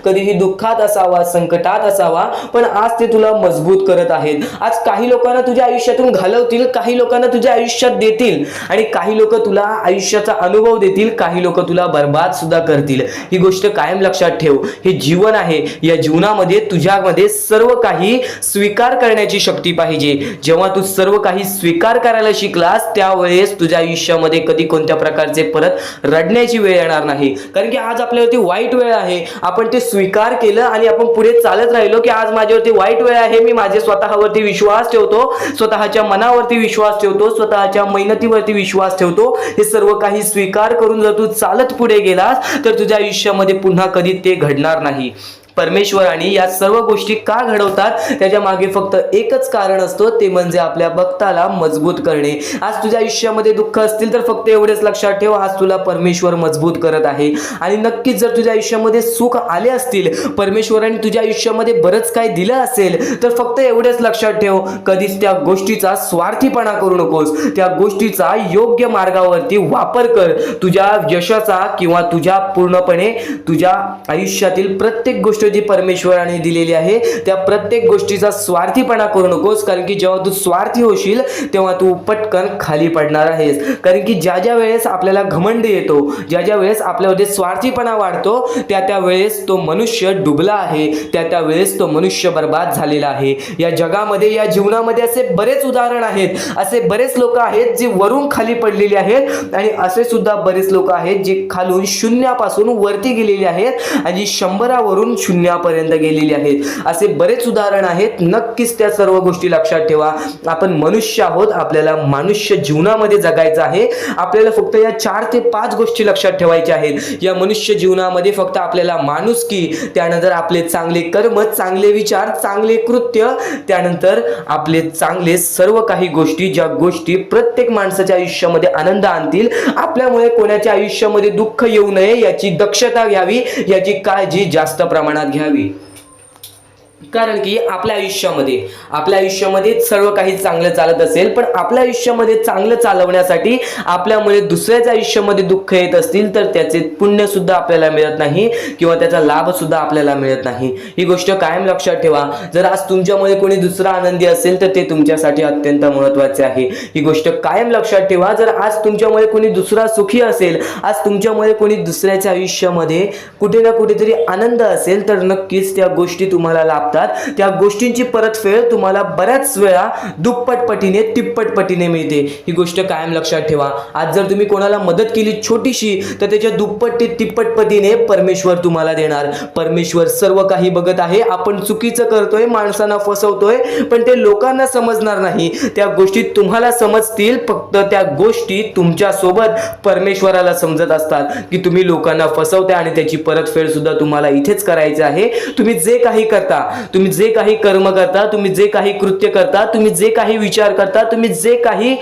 कधीही दुःखात असावा, संकटात असावा, पण आज ते तुला मजबूत करत आहेत. आज काही लोकांना तुझ्या आयुष्यातून घालवतील, काही लोकांना तुझ्या आयुष्यात देतील, आणि काही लोक तुला आयुष्याचा अनुभव देतील, काही लोक तुला बर्बाद सुद्धा करतील. ही गोष्ट कायम लक्षात ठेव. हे जीवन आहे, या जीवनामध्ये तुझ्यामध्ये सर्व काही स्वीकार करण्याची शक्ती पाहिजे. जेव्हा तू सर्व काही स्वीकार करायला शिकलास त्यावेळेस तुझ्या आयुष्यामध्ये कधी कोणत्या प्रकारचे परत रडण्याची वेळ येणार नाही, कारण की आज आपल्यावरती वाईट वेळ आहे, आपण ते स्वीकार केलं आणि आपण पुढे चालत राहिलो की आज माझ्यावरती वाईट वेळ आहे, मी माझे स्वतःवरती विश्वास ठेवतो, स्वतःच्या मनावरती विश्वास ठेवतो, स्वतःच्या मेहनतीवरती विश्वास ठेवतो. हे सर्व काही स्वीकार करून जर तू चालत पुढे गेलास तर तुझ्या आयुष्यामध्ये पुन्हा कधी ते घडणार नाही. परमेश्वराने या सर्व गोष्टी का घडवतात त्याच्या मागे फक्त एकच कारण असतं, ते म्हणजे आपल्या भक्ताला मजबूत करणे. आज तुझ्या आयुष्यामध्ये दुःख असतील तर फक्त एवढेच लक्षात ठेव, आज तुला परमेश्वर मजबूत करत आहे. आणि नक्कीच जर तुझ्या आयुष्यामध्ये सुख आले असतील, परमेश्वराने तुझ्या आयुष्यामध्ये बरंच काय दिलं असेल, तर फक्त एवढेच लक्षात ठेव, कधीच त्या गोष्टीचा स्वार्थीपणा करू नकोस. त्या गोष्टीचा योग्य मार्गावरती वापर कर. तुझ्या यशाचा किंवा तुझ्या पूर्णपणे तुझ्या आयुष्यातील प्रत्येक गोष्ट जी परमेश्वराने दिलेली आहे त्या प्रत्येक गोष्टीचा स्वार्थीपणा करू नकोस. कारण की जेव्हा तू स्वार्थी होशील तेव्हा तू पटकन खाली पडणार आहेस. कारण की ज्या ज्या वेळेस आपल्याला घमंड येतो, ज्या ज्या वेळेस आपल्यामध्ये स्वार्थीपणा वाढतो, त्या वेळेस तो मनुष्य डुबला आहे, त्या वेळेस तो मनुष्य बर्बाद झालेला आहे. या जगामध्ये, या जीवनामध्ये असे बरेच उदाहरण आहेत, असे बरेच लोक आहेत जे वरून खाली पडलेले आहेत आणि असे सुद्धा बरेच लोक आहेत जे खालून शून्यापासून वरती गेलेले आहेत आणि 100 वरून शून्यापर्यंत गेलेले आहेत. असे बरेच उदाहरण आहेत. नक्कीच त्या सर्व गोष्टी लक्षात ठेवा. आपण मनुष्य आहोत, आपल्याला मनुष्य जीवनामध्ये जगायचं आहे. आपल्याला फक्त या 4 ते 5 गोष्टी लक्षात ठेवायच्या आहेत. या मनुष्य जीवनामध्ये फक्त आपल्याला माणुसकी, त्यानंतर आपले चांगले कर्म, चांगले विचार, चांगले कृत्य, त्यानंतर आपले चांगले सर्व काही गोष्टी, ज्या गोष्टी प्रत्येक माणसाच्या आयुष्यामध्ये आनंद आणतील, आपल्यामुळे कोणाच्या आयुष्यामध्ये दुःख येऊ नये याची दक्षता घ्यावी, याची काळजी जास्त प्रमाणात घ्यावी. कारण की आपल्या आयुष्यामध्ये सर्व काही चांगलं चालत असेल, पण आपल्या आयुष्यामध्ये चांगलं चालवण्यासाठी आपल्यामुळे दुसऱ्याच्या आयुष्यामध्ये दुःख येत असतील तर त्याचे पुण्य सुद्धा आपल्याला मिळत नाही किंवा त्याचा लाभ सुद्धा आपल्याला मिळत नाही. ही गोष्ट कायम लक्षात ठेवा. जर आज तुमच्यामुळे कोणी दुसरा आनंदी असेल तर ते तुमच्यासाठी अत्यंत महत्त्वाचे आहे. ही गोष्ट कायम लक्षात ठेवा. जर आज तुमच्यामुळे कोणी दुसरा सुखी असेल, आज तुमच्यामुळे कोणी दुसऱ्याच्या आयुष्यामध्ये कुठे ना कुठेतरी आनंद असेल, तर नक्कीच त्या गोष्टी तुम्हाला लाभतात. त्या गोष्टींची परतफेड तुम्हाला बऱ्याच वेळा दुप्पट पटीने, तिप्पट पटीने मिळते. ही गोष्ट कायम लक्षात ठेवा. आज जर तुम्ही कोणाला मदत केली छोटीशी, तर त्याच्या दुप्पट ते तिप्पट पटीने परमेश्वर तुम्हाला देणार. परमेश्वर सर्व काही बघत आहे. आपण चुकीचं करतोय, माणसांना फसवतोय, पण ते लोकांना समजणार नाही. त्या गोष्टी तुम्हाला समजतील, फक्त त्या गोष्टी तुमच्या सोबत परमेश्वराला समजत असतात की तुम्ही लोकांना फसवताय आणि त्याची परतफेड सुद्धा तुम्हाला इथेच करायची आहे. तुम्ही जे काही करता, तुम्ही जे काही कर्म करता, तुम्ही जे काही कृत्य करता, तुम्ही जे काही विचार करता, तुम्ही जे काही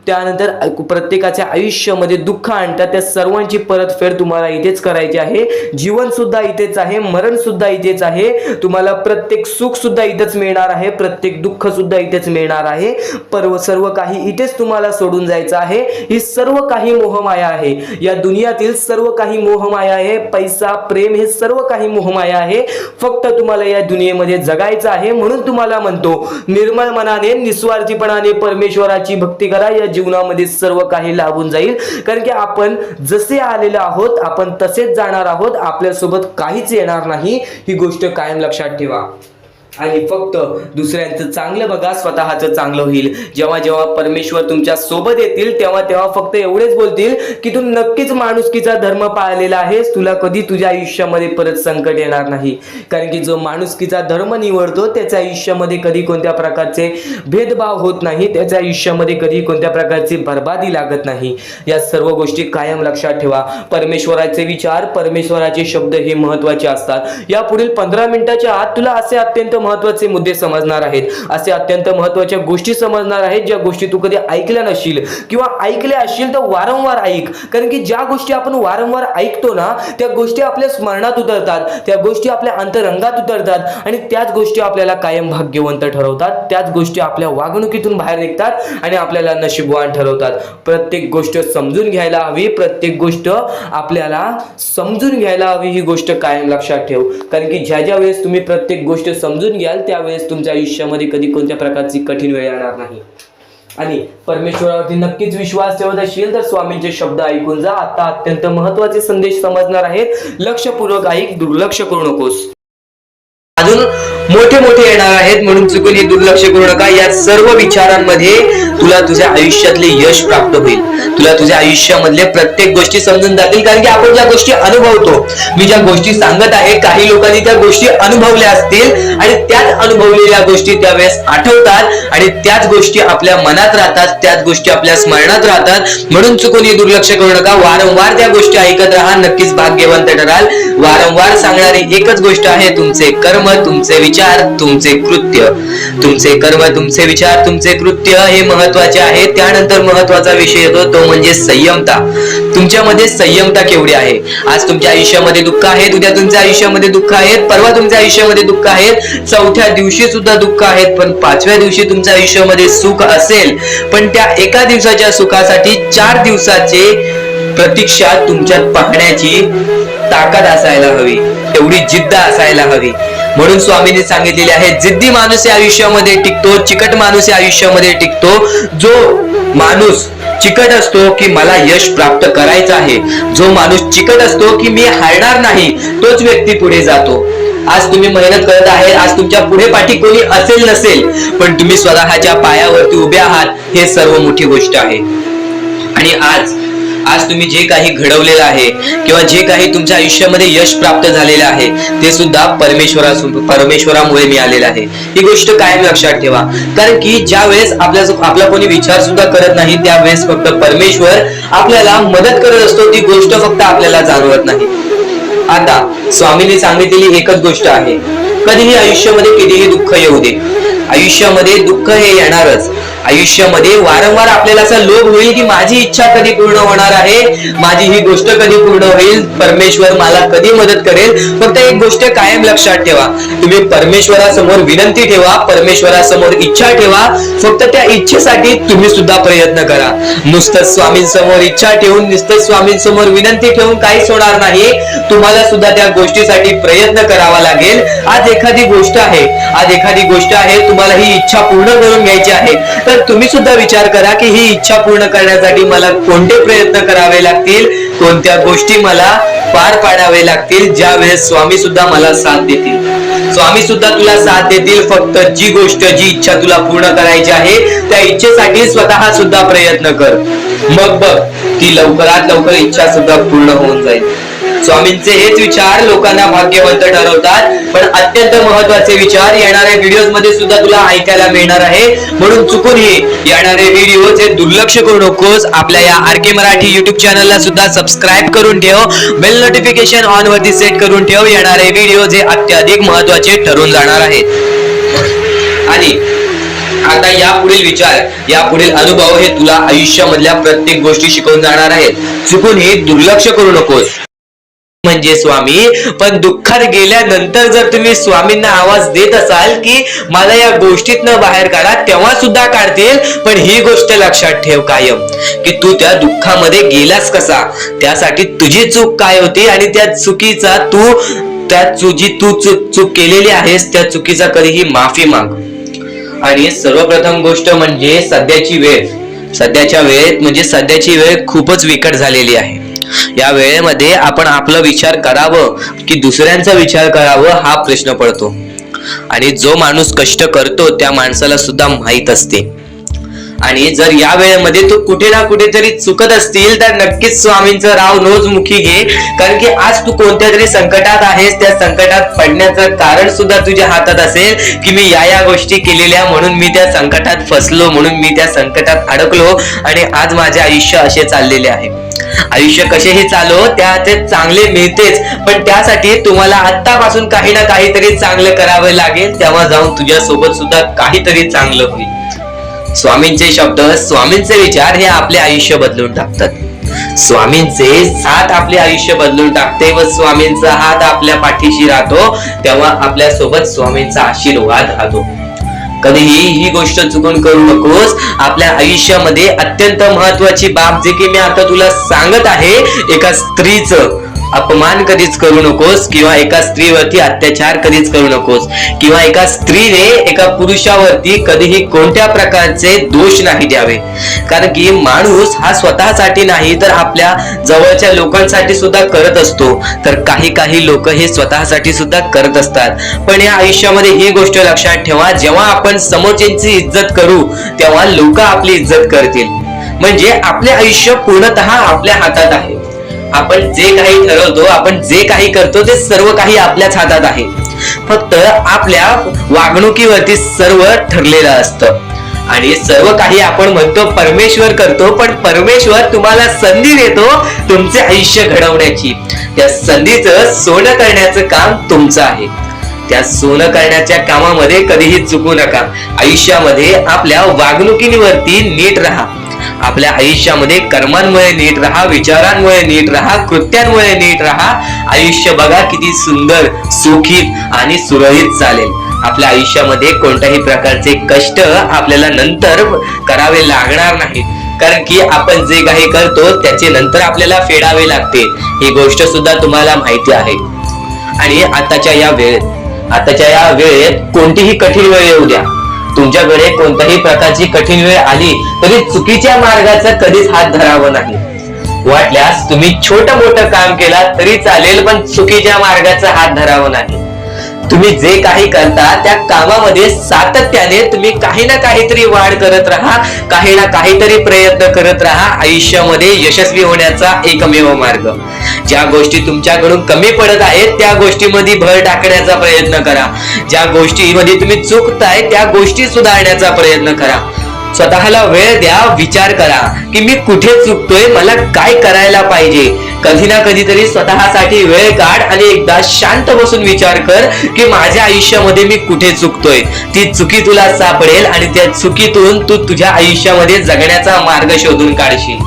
त्यानंतर प्रत्येकाच्या आयुष्यामध्ये दुःख आणता, त्या सर्वांची परतफेड तुम्हाला इथेच करायची आहे. जीवन सुद्धा इथेच आहे, मरण सुद्धा इथेच आहे. तुम्हाला प्रत्येक सुख सुद्धा इथेच मिळणार आहे, प्रत्येक दुःख सुद्धा इथेच मिळणार आहे. सर्व काही इथेच तुम्हाला सोडून जायचं आहे. ही सर्व काही मोहमाया आहे. या दुनियातील सर्व काही मोहमाया आहे. पैसा, प्रेम हे सर्व काही मोहमाया आहे. फक्त तुम्हाला या दुनियेमध्ये जगायचं आहे. म्हणून तुम्हाला म्हणतो, निर्मळ मनाने, निस्वार्थीपणाने परमेश्वराची भक्ती करा. या जीवनामध्ये सर्व काही लाभून जाईल. कारण की आपण जसे आलेलो आहोत आपण तसेच जाणार आहोत. आपल्यासोबत काहीच येणार नाही. ही गोष्ट कायम लक्षात ठेवा. आणि फक्त दुसऱ्यांचं चांगलं बघा, स्वतःचं चांगलं होईल. जेव्हा जेव्हा परमेश्वर तुमच्या सोबत येतील तेव्हा तेव्हा फक्त एवढेच बोलतील की तू नक्कीच माणुसकीचा धर्म पाळलेला आहेस, तुला कधी तुझ्या आयुष्यामध्ये परत संकट येणार नाही. कारण की जो माणुसकीचा धर्म निवडतो त्याच्या आयुष्यामध्ये कधी कोणत्या प्रकारचे भेदभाव होत नाही, त्याच्या आयुष्यामध्ये कधी कोणत्या प्रकारची बर्बादी लागत नाही. या सर्व गोष्टी कायम लक्षात ठेवा. परमेश्वराचे विचार, परमेश्वराचे शब्द हे महत्त्वाचे असतात. या पुढील 15 मिनिटाच्या आत तुला असे अत्यंत महत्त्वाचे मुद्दे समजणार आहेत, असे अत्यंत महत्त्वाच्या गोष्टी समजणार आहेत ज्या गोष्टी तू कधी ऐकल्या नशील किंवा ऐकल्या असशील तर वारंवार ऐक. कारण की ज्या गोष्टी आपण वारंवार ऐकतो ना, त्या गोष्टी आपल्या स्मरणात उतरतात, त्या गोष्टी आपल्या अंतरंगात उतरतात आणि त्याच गोष्टी आपल्याला कायम भाग्यवंत ठरवतात. त्याच गोष्टी आपल्या वागणुकीतून बाहेर निघतात आणि आपल्याला नशीबवान ठरवतात. प्रत्येक गोष्ट समजून घ्यायला हवी, प्रत्येक गोष्ट आपल्याला समजून घ्यायला हवी. ही गोष्ट कायम लक्षात ठेव. कारण की ज्या ज्या वेळेस तुम्ही प्रत्येक गोष्ट समजून घ्याल त्यावेळेस तुमच्या आयुष्यामध्ये कधी कोणत्या प्रकारची कठीण वेळ येणार नाही. आणि परमेश्वरावरती नक्कीच विश्वास ठेवत असशील तर स्वामींचे शब्द ऐकून जा. आता अत्यंत महत्त्वाचे संदेश समजणार आहेत. लक्षपूर्वक ऐक, दुर्लक्ष करू नकोस. अजून मोठे मोठे येणार आहेत, म्हणून चुकून हे दुर्लक्ष करू नका. या सर्व विचारांमध्ये तुला तुझ्या आयुष्यातले यश प्राप्त होईल. तुला तुझ्या आयुष्यामधले प्रत्येक गोष्टी समजून जातील, कारण की आपण ज्या गोष्टी अनुभवतो, मी ज्या गोष्टी सांगत आहे, काही लोकांनी त्या गोष्टी अनुभवल्या असतील आणि त्याच अनुभवलेल्या गोष्टी त्यावेळेस आठवतात आणि त्याच गोष्टी आपल्या मनात राहतात, त्याच गोष्टी आपल्या स्मरणात राहतात. म्हणून चुकून हे दुर्लक्ष करू नका. वारंवार त्या गोष्टी ऐकत राहा, नक्कीच भाग्यवंत ठराल. वारंवार सांगणारी एकच गोष्ट आहे, तुमचे कर्म, तुमचे विचार, तुमचे कृत्य. तुमचे कर्म, तुमचे विचार, तुमचे कृत्य हे महत्वाचे आहे. त्यानंतर महत्वाचा विषय येतो तो म्हणजे संयमता. तुमच्यामध्ये संयमता केवढी आहे? आज तुमच्या आयुष्यामध्ये दुःख आहे, उद्या तुमच्या आयुष्यामध्ये दुःख आहेत, परवा तुमच्या आयुष्यामध्ये दुःख आहेत, चौथ्या दिवशी सुद्धा दुःख आहेत, पण पाचव्या दिवशी तुमच्या आयुष्यामध्ये सुख असेल. पण त्या एका दिवसाच्या सुखासाठी 4 दिवसाचे प्रतीक्षा तुमच्यात पाहण्याची ताकद असायला हवी, तेवढी जिद्द असायला हवी. म्हणून स्वामींनी सांगितलेले आहे, जिद्दी माणूस या आयुष्यामध्ये टिकतो, चिकट माणूस या आयुष्यामध्ये टिकतो. जो माणूस चिकट असतो की मला यश प्राप्त करायचं आहे, जो माणूस चिकट असतो की मी हारणार नाही, तोच व्यक्ती पुढे जातो. आज तुम्ही मेहनत करत आहे, आज तुमच्या पुढे पाठी कोणी असेल नसेल, पण तुम्ही स्वतःच्या पायावरती उभे आहात, हे सर्व मोठी गोष्ट आहे. आणि आज तुम्ही जे काही घडवलेलं आहे किंवा जे काही तुमच्या आयुष्यामध्ये यश प्राप्त झालेलं आहे, ते सुद्धा परमेश्वरामुळे मिळालेलं आहे. ही गोष्ट कायम लक्षात ठेवा, कारण की ज्या वेळेस आपला कोणी विचार सुद्धा करत नाही, त्यावेळेस फक्त परमेश्वर आपल्याला मदत करत असतो. ती गोष्ट फक्त आपल्याला जाणवत नाही. आता स्वामींनी सांगितलेली एकच गोष्ट आहे, कधीही आयुष्यामध्ये कितीही दुःख येऊ दे, आयुष्यामध्ये दुःख हे येणारच. आयुष्यामध्ये वारंवार आपल्याला असा लोभ होईल की माझी इच्छा कधी पूर्ण होणार आहे, माझी ही गोष्ट कधी पूर्ण होईल, परमेश्वर मला कधी मदत करेल. फक्त एक गोष्ट कायम लक्षात ठेवा, तुम्ही परमेश्वरासमोर विनंती ठेवा, परमेश्वरासमोर इच्छा ठेवा. फक्त त्या इच्छेसाठी तुम्ही सुद्धा प्रयत्न करा. नुसतं स्वामींसमोर इच्छा ठेवून, नुसतं स्वामींसमोर विनंती ठेवून काहीच होणार नाही. तुम्हाला सुद्धा त्या गोष्टीसाठी प्रयत्न करावा लागेल. आज एखादी गोष्ट आहे, तुम्हाला ही इच्छा पूर्ण करून घ्यायची आहे, तर तुम्ही सुद्धा विचार करा की ही इच्छा पूर्ण करण्यासाठी मला कोणते प्रयत्न करावे लागतील, कोणत्या गोष्टी मला पार पाडावे लागतील, ज्या वेळेस स्वामी सुद्धा मला साथ देतील. स्वामी सुद्धा तुला साथ देतील. फक्त जी गोष्ट, जी इच्छा तुला पूर्ण करायची आहे, त्या इच्छेसाठी स्वतः सुद्धा प्रयत्न कर. मग बघ की लवकरात लवकर इच्छा सुद्धा पूर्ण होऊन जाईल. स्वामींचे हेच विचार लोकांना भाग्यवंत ठरवतात. पण अत्यंत महत्वाचे विचार येणाऱ्या व्हिडिओज मध्ये सुद्धा तुला ऐकायला मिळणार आहे. म्हणून चुकूनही येणारे व्हिडिओ जे दुर्लक्ष करू नकोस. आपल्या या आरके मराठी युट्यूब चॅनलला सुद्धा सबस्क्राईब करून ठेव, बेल नोटिफिकेशन ऑन वरती सेट करून ठेव. येणारे व्हिडिओ जे अत्याधिक महत्वाचे ठरून जाणार आहेत. आणि आता यापुढील विचार, यापुढील अनुभव हे तुला आयुष्यामधल्या प्रत्येक गोष्टी शिकवून जाणार आहेत. चुकूनही दुर्लक्ष करू नकोस. म्हणजे स्वामी, पण दुःखात गेल्यानंतर जर तुम्ही स्वामींना आवाज देत असाल की मला या गोष्टीतनं बाहेर काढा, तेव्हा सुद्धा काढतील. पण ही गोष्ट लक्षात ठेव कायम की तू त्या दुःखामध्ये गेलास कसा, त्यासाठी तुझी चूक काय होती आणि त्या चुकीचा चूक केलेली आहेस, त्या चुकीचा कधीही माफी माग. आणि सर्वप्रथम गोष्ट म्हणजे सध्याची वेळ खूपच विकट झालेली आहे. या वेळेमध्ये आपण आपला विचार करावं की दुसऱ्यांचा विचार करावं, हा प्रश्न पडतो. आणि जो माणूस कष्ट करतो त्या माणसाला सुद्धा माहित असते. आणि जर या वेळेमध्ये तू कुठे ना कुठेतरी चुकत असतील तर नक्कीच स्वामींचं राव नोजमुखी घे. कारण की आज तू कोणत्या तरी संकटात आहेस, त्या संकटात पडण्याचं कारण सुद्धा तुझ्या हातात असेल की मी या गोष्टी केलेल्या, म्हणून मी त्या संकटात फसलो, म्हणून मी त्या संकटात अडकलो आणि आज माझे आयुष्य असे चाललेले आहे. आयुष्य कसेही चालो त्याचे चांगले मिळतेच, पण त्यासाठी तुम्हाला आत्तापासून काही ना काहीतरी चांगलं करावं लागेल. तेव्हा जाऊन तुझ्या सोबत सुद्धा काहीतरी चांगलं होईल. स्वामींचे शब्द, स्वामींचे विचार हे आपले आयुष्य बदलून टाकतात. स्वामींचे साथ आपले आयुष्य बदलून टाकते व स्वामींचा हात आपल्या पाठीशी राहतो, तेव्हा आपल्या सोबत स्वामींचा आशीर्वाद राहतो. कधीही ही गोष्ट चुकून करू नकोस. आपल्या आयुष्यामध्ये अत्यंत महत्वाची बाब, जे की मी आता तुला सांगत आहे, एका स्त्रीचं अपमान कधीच करू नकोस, किंवा एका स्त्रीवरती अत्याचार कधीच करू नकोस, किंवा एका स्त्रीने एका पुरुषावरती कधीही कोणत्या प्रकारचे दोष नाही द्यावे. कारण की माणूस हा स्वतःसाठी नाही तर आपल्या जवळच्या लोकांसाठी सुद्धा करत असतो. तर काही लोक हे स्वतःसाठी सुद्धा करत असतात. पण या आयुष्यामध्ये ही गोष्ट लक्षात ठेवा, जेव्हा आपण समोरच्यांची इज्जत करू तेव्हा लोक आपली इज्जत करतील. म्हणजे आपले आयुष्य पूर्णतः आपल्या हातात आहे. आपण जे काही ठरवतो, आपण जे काही करतो ते सर्व काही आपल्याच हातात आहे. फक्त आपल्या वागणुकीवरती सर्व ठरलेलं असतं. आणि सर्व काही आपण म्हणतो परमेश्वर करतो, पण परमेश्वर तुम्हाला संधी देतो तुमचे आयुष्य घडवण्याची. त्या संधीचं सोनं करण्याचं काम तुमचं आहे. त्या सोनं करण्याच्या कामामध्ये कधीही चुकू नका. आयुष्यामध्ये आपल्या वागणुकीवरती नीट राहा. आपल्या आयुष्यामध्ये कर्मांमुळे नीट राहा, विचारांमुळे नीट राहा, कृत्यांमुळे नीट राहा. आयुष्य बघा किती सुंदर, सुखीत आणि सुरळीत चालेल. आपल्या आयुष्यामध्ये कोणत्याही प्रकारचे कष्ट आपल्याला नंतर करावे लागणार नाहीत. कारण की आपण जे काही करतो त्याचे नंतर आपल्याला फेडावे लागते. ही गोष्ट सुद्धा तुम्हाला माहिती आहे. आणि आताच्या या वेळेत कोणतीही कठीण वेळ येऊ द्या, तुमच्याकडे कोणत्याही प्रकारची कठीण वेळ आली तरी चुकीच्या मार्गाचा कधीच हात धरावा नाही. वाटल्यास तुम्ही छोटं मोठं काम केला तरी चालेल, पण चुकीच्या मार्गाचा हात धरावा नाही. तुम्ही जे काही करता त्या कामामध्ये सातत्याने तुम्ही काही ना काहीतरी वाढ करत राहा, काही ना काहीतरी प्रयत्न करत राहा. आयुष्यामध्ये यशस्वी होण्याचा एकमेव मार्ग. ज्या गोष्टी तुमच्याकडून कमी पडत आहेत त्या गोष्टीमध्ये भर टाकण्याचा प्रयत्न करा. ज्या गोष्टीमध्ये तुम्ही चुकताय त्या गोष्टी सुधारण्याचा प्रयत्न करा. स्वतःला वेळ द्या, विचार करा की मी कुठे चुकतोय, मला काय करायला पाहिजे. कधी ना कधीतरी स्वतःसाठी वेळ काढ आणि एकदा शांत बसून विचार कर की माझ्या आयुष्यामध्ये मी कुठे चुकतोय. ती चुकी तुला सापडेल आणि त्या चुकीतून तू तुझ्या आयुष्यामध्ये जगण्याचा मार्ग शोधून काढशील.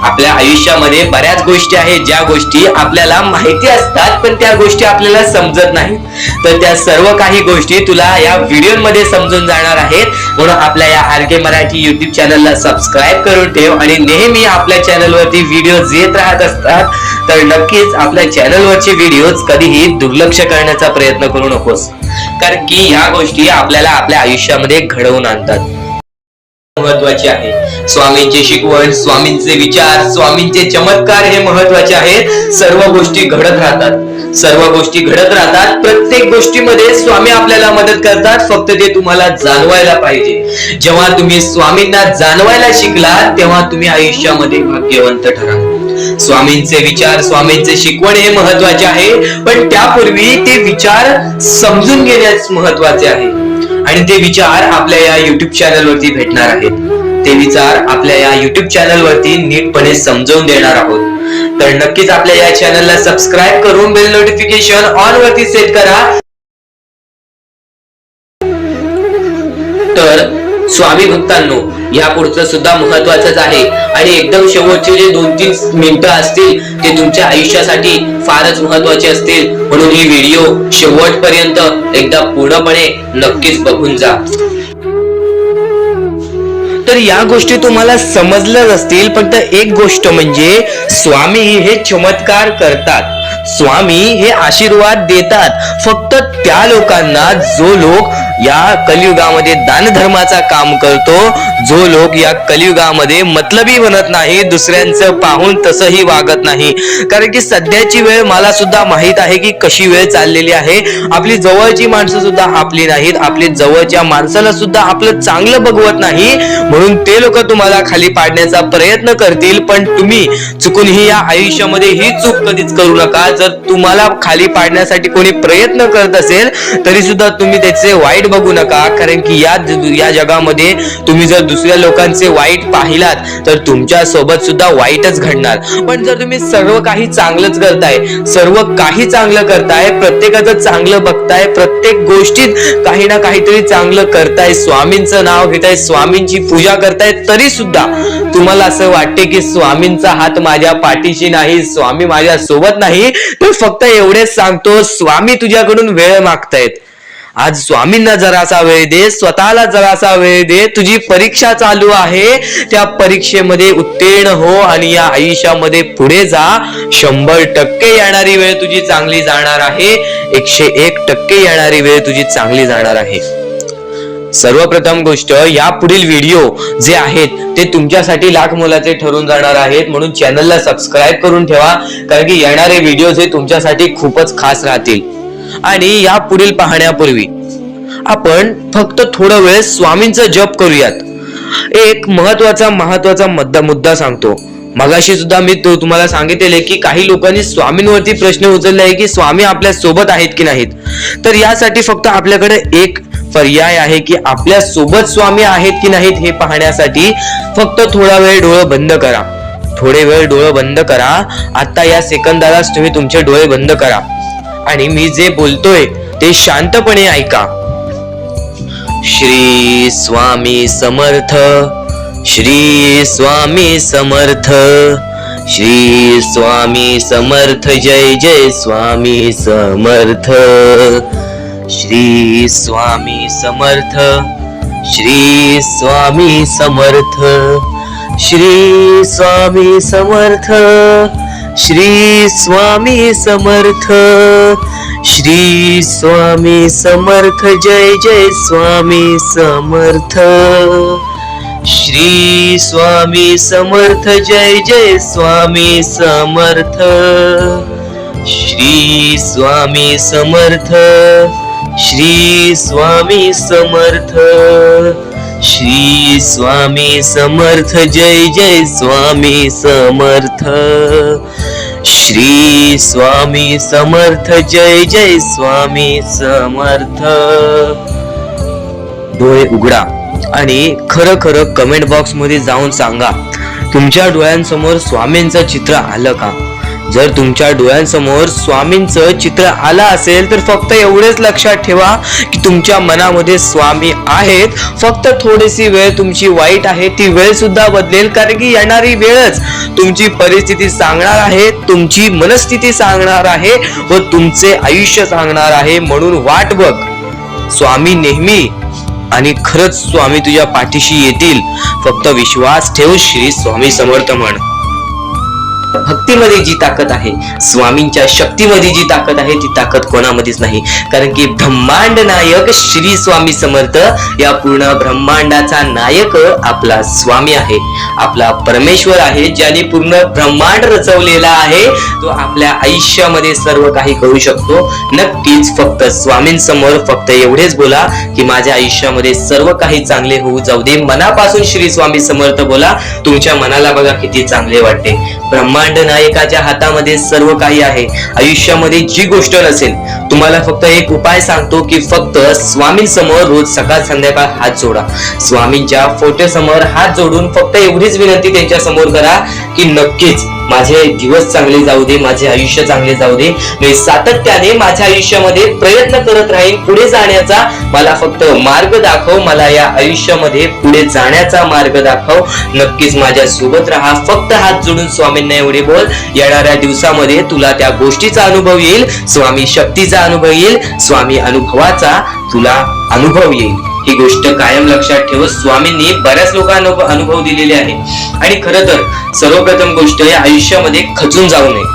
आपल्या आयुष्यामध्ये बऱ्याच गोष्टी आहेत ज्या गोष्टी आपल्याला माहिती असतात पण त्या गोष्टी आपल्याला समजत नाहीत. तर त्या सर्व काही गोष्टी तुला या व्हिडिओमध्ये समजून जाणार आहेत. म्हणून आपल्या या RK मराठी युट्यूब चॅनलला सबस्क्राईब करून ठेव आणि नेहमी आपल्या चॅनलवरती व्हिडिओज येत राहत असतात. तर नक्कीच आपल्या चॅनलवरचे व्हिडिओज कधीही दुर्लक्ष करण्याचा प्रयत्न करू नकोस. कारण की या गोष्टी आपल्याला आपल्या आयुष्यामध्ये घडवून आणतात. महत्वाचे आहे स्वामींची शिकवण, स्वामींचे विचार, स्वामींचे चमत्कार हे महत्वाचे आहेत. सर्व गोष्टी घडत राहतात. प्रत्येक गोष्टीमध्ये स्वामी आपल्याला मदत करतात. फक्त ते तुम्हाला जाणवायला पाहिजे. जेव्हा तुम्ही स्वामींना जाणवायला शिकला तेव्हा तुम्ही आयुष्यामध्ये भाग्यवंत ठरा. स्वामींचे विचार, स्वामींचे शिकवण हे महत्वाचे आहे, पण त्यापूर्वी ते विचार समजून घेण्यास महत्वाचे आहे. आणि ते विचार आपल्या या युट्यूब चॅनल वरती भेटणार आहेत. ते विचार आपल्या या युट्यूब चॅनल वरती नीटपणे समजावून देणार आहोत. तर नक्कीच आपल्या या चॅनलला सबस्क्राईब करून बेल नोटिफिकेशन ऑन वरती सेट करा. तर स्वामी भक्तांनो, या पुढचं सुद्धा महत्वाचंच आहे आणि एकदम शेवटचे जे 2-3 मिनिटं असतील ते तुमच्या आयुष्यासाठी फारच महत्वाचे असतील. म्हणून ही व्हिडिओ शेवटपर्यंत एकदा पूर्णपणे नक्कीच बघून जा. तर या गोष्टी तुम्हाला समजल्याच असतील. फक्त एक गोष्ट म्हणजे स्वामी हे चमत्कार करतात, स्वामी हे आशीर्वाद देतात फक्त त्या लोकांना जो लोक या कलियुगामध्ये दानधर्माचा काम करतो, जो लोक या कलियुगामध्ये मतलबी बनत नाही, दुसऱ्यांचं पाहून तसंही वागत नाही. कारण की सध्याची वेळ मला सुद्धा माहित आहे की कशी वेळ चाललेली आहे. आपली जवळची माणसं सुद्धा आपली नाहीत, आपली जवळच्या माणसाला सुद्धा आपलं चांगलं बघवत नाही. म्हणून ते लोक तुम्हाला खाली पाडण्याचा प्रयत्न करतील, पण तुम्ही चुकूनही या आयुष्यामध्ये ही चूक कधीच करू नका. जर तुम्हाला खाली पाडण्यासाठी कोणी प्रयत्न करत असेल तरी सुद्धा तुम्ही त्याचे वाईट बघू नका. कारण की या जगामध्ये तुम्ही जर दुसऱ्या लोकांचे वाईट पाहिलात तर तुमच्या सोबत सुद्धा वाईटच घडणार. पण जर तुम्ही सर्व काही चांगलंच करताय, सर्व काही चांगलं करताय, प्रत्येकाचं चांगलं बघताय, प्रत्येक गोष्टीत काही ना काहीतरी चांगलं करताय, स्वामींचं नाव घेताय, स्वामींची पूजा करताय, तरी सुद्धा तुम्हाला असं वाटते की स्वामींचा हात माझ्या पाठीशी नाही, स्वामी माझ्या सोबत नाही, तर फक्त एवढेच सांगतो, स्वामी तुझ्याकडून वेळ मागतायत. आज स्वामींना जरासा वेळ दे, स्वतःला जरासा वेळ दे. तुझी परीक्षा चालू आहे, त्या परीक्षेमध्ये उत्तीर्ण हो आणि या आयुष्यामध्ये पुढे जा. 100% येणारी वेळ तुझी चांगली जाणार आहे. 101% येणारी वेळ तुझी चांगली जाणार आहे. सर्वप्रथम गोष्ट, या पुढील व्हिडिओ जे आहेत ते तुमच्यासाठी लाख मोलाचे ठरून जाणार आहेत, म्हणून चॅनलला सबस्क्राईब करून ठेवा, कारण की येणारे व्हिडिओ जे तुमच्यासाठी खूपच खास राहतील. आणि या पुढील पाहण्यापूर्वी आपण फक्त थोडा वेळ स्वामींचा जप करूयात. एक महत्वाचा मुद्दा सांगतो. मगाशी सुद्धा मी तुम्हाला सांगितले की काही लोकांनी स्वामींवरती प्रश्न उचलले आहे की स्वामी आपल्या सोबत आहेत की नाहीत. तर यासाठी फक्त आपल्याकडे एक पर्याय आहे की आपल्या सोबत स्वामी आहेत की नाहीत हे पाहण्यासाठी फक्त थोडा वेळ डोळे बंद करा. थोडे वेळ डोळे बंद करा. आता या सेकंदालाच तुम्ही तुमचे डोळे बंद करा आणि मी जे बोलतोय ते शांतपणे ऐका. श्री स्वामी समर्थ, श्री स्वामी समर्थ, श्री स्वामी समर्थ, जय जय स्वामी समर्थ. श्री स्वामी समर्थ, श्री स्वामी समर्थ, श्री स्वामी समर्थ, श्री स्वामी समर्थ, श्री स्वामी समर्थ, जय जय स्वामी समर्थ. श्री स्वामी समर्थ, जय जय स्वामी समर्थ. श्री स्वामी समर्थ, श्री स्वामी समर्थ, श्री स्वामी समर्थ, जय जय स्वामी समर्थ. श्री स्वामी समर्थ, जय जय स्वामी समर्थ. डोळे उघडा आणि खरं खरं कमेंट बॉक्स मध्ये जाऊन सांगा, तुमच्या डोळ्यांसमोर स्वामींचं चित्र आलं का? जर तुमच्या डोळ्यांसमोर स्वामींचं चित्र आलं असेल तर फक्त एवढेच लक्षात ठेवा की तुमच्या मनामध्ये स्वामी आहेत. फक्त थोडीशी वेळ तुमची वाईट आहे, ती वेळ सुद्धा बदलेल, कारण की येणारी वेळच तुमची परिस्थिती सांगणार आहे, तुमची मनस्थिती सांगणार आहे व तुमचे आयुष्य सांगणार आहे. म्हणून वाट बघ, स्वामी नेहमी आणि खरंच स्वामी तुझ्या पाठीशी येतील. फक्त विश्वास ठेव. श्री स्वामी समर्थ म्हण. भक्तीमध्ये जी ताकद आहे, स्वामींच्या शक्तीमध्ये जी ताकद आहे, ती ताकद कोणामध्येच नाही, कारण की ब्रह्मांड नायक श्री स्वामी समर्थ, या पूर्ण ब्रह्मांडाचा नायक आपला स्वामी आहे, आपला परमेश्वर आहे, ज्याने पूर्ण ब्रह्मांड रचवलेला आहे. तो आपल्या आयुष्यामध्ये सर्व काही करू शकतो. नक्कीच फक्त स्वामींसमोर फक्त एवढेच बोला की माझ्या आयुष्यामध्ये सर्व काही चांगले होऊ जाऊ दे. मनापासून श्री स्वामी समर्थ बोला. तुमच्या मनाला बघा किती चांगले वाटते. ब्रह्मांड नायकाच्या हातामध्ये सर्व काही आहे. आयुष्यामध्ये जी गोष्ट नसेल, तुम्हाला फक्त एक उपाय सांगतो की फक्त स्वामींसमोर रोज सकाळ संध्याकाळ हात जोडा. स्वामींच्या फोटो समोर हात जोडून फक्त एवढीच विनंती त्यांच्या समोर करा की नक्कीच माझे दिवस चांगले जाऊ दे, माझे आयुष्य चांगले जाऊ दे. मी सातत्याने माझ्या आयुष्यामध्ये प्रयत्न करत राहीन पुढे जाण्याचा. मला फक्त मार्ग दाखव, मला या आयुष्यामध्ये पुढे जाण्याचा मार्ग दाखव. नक्कीच माझ्या सोबत राहा. फक्त हात जोडून स्वामींना एवढे बोल. येणाऱ्या दिवसामध्ये तुला त्या गोष्टीचा अनुभव येईल, स्वामी शक्तीचा अनुभव येईल, स्वामी अनुभवाचा तुला अनुभव येईल. ही गोष्ट कायम लक्षात ठेव. स्वामींनी बऱ्याच लोकांना अनुभव दिलेले आहे. आणि खरं तर सर्वप्रथम गोष्ट, या आयुष्यामध्ये खचून जाऊ नये,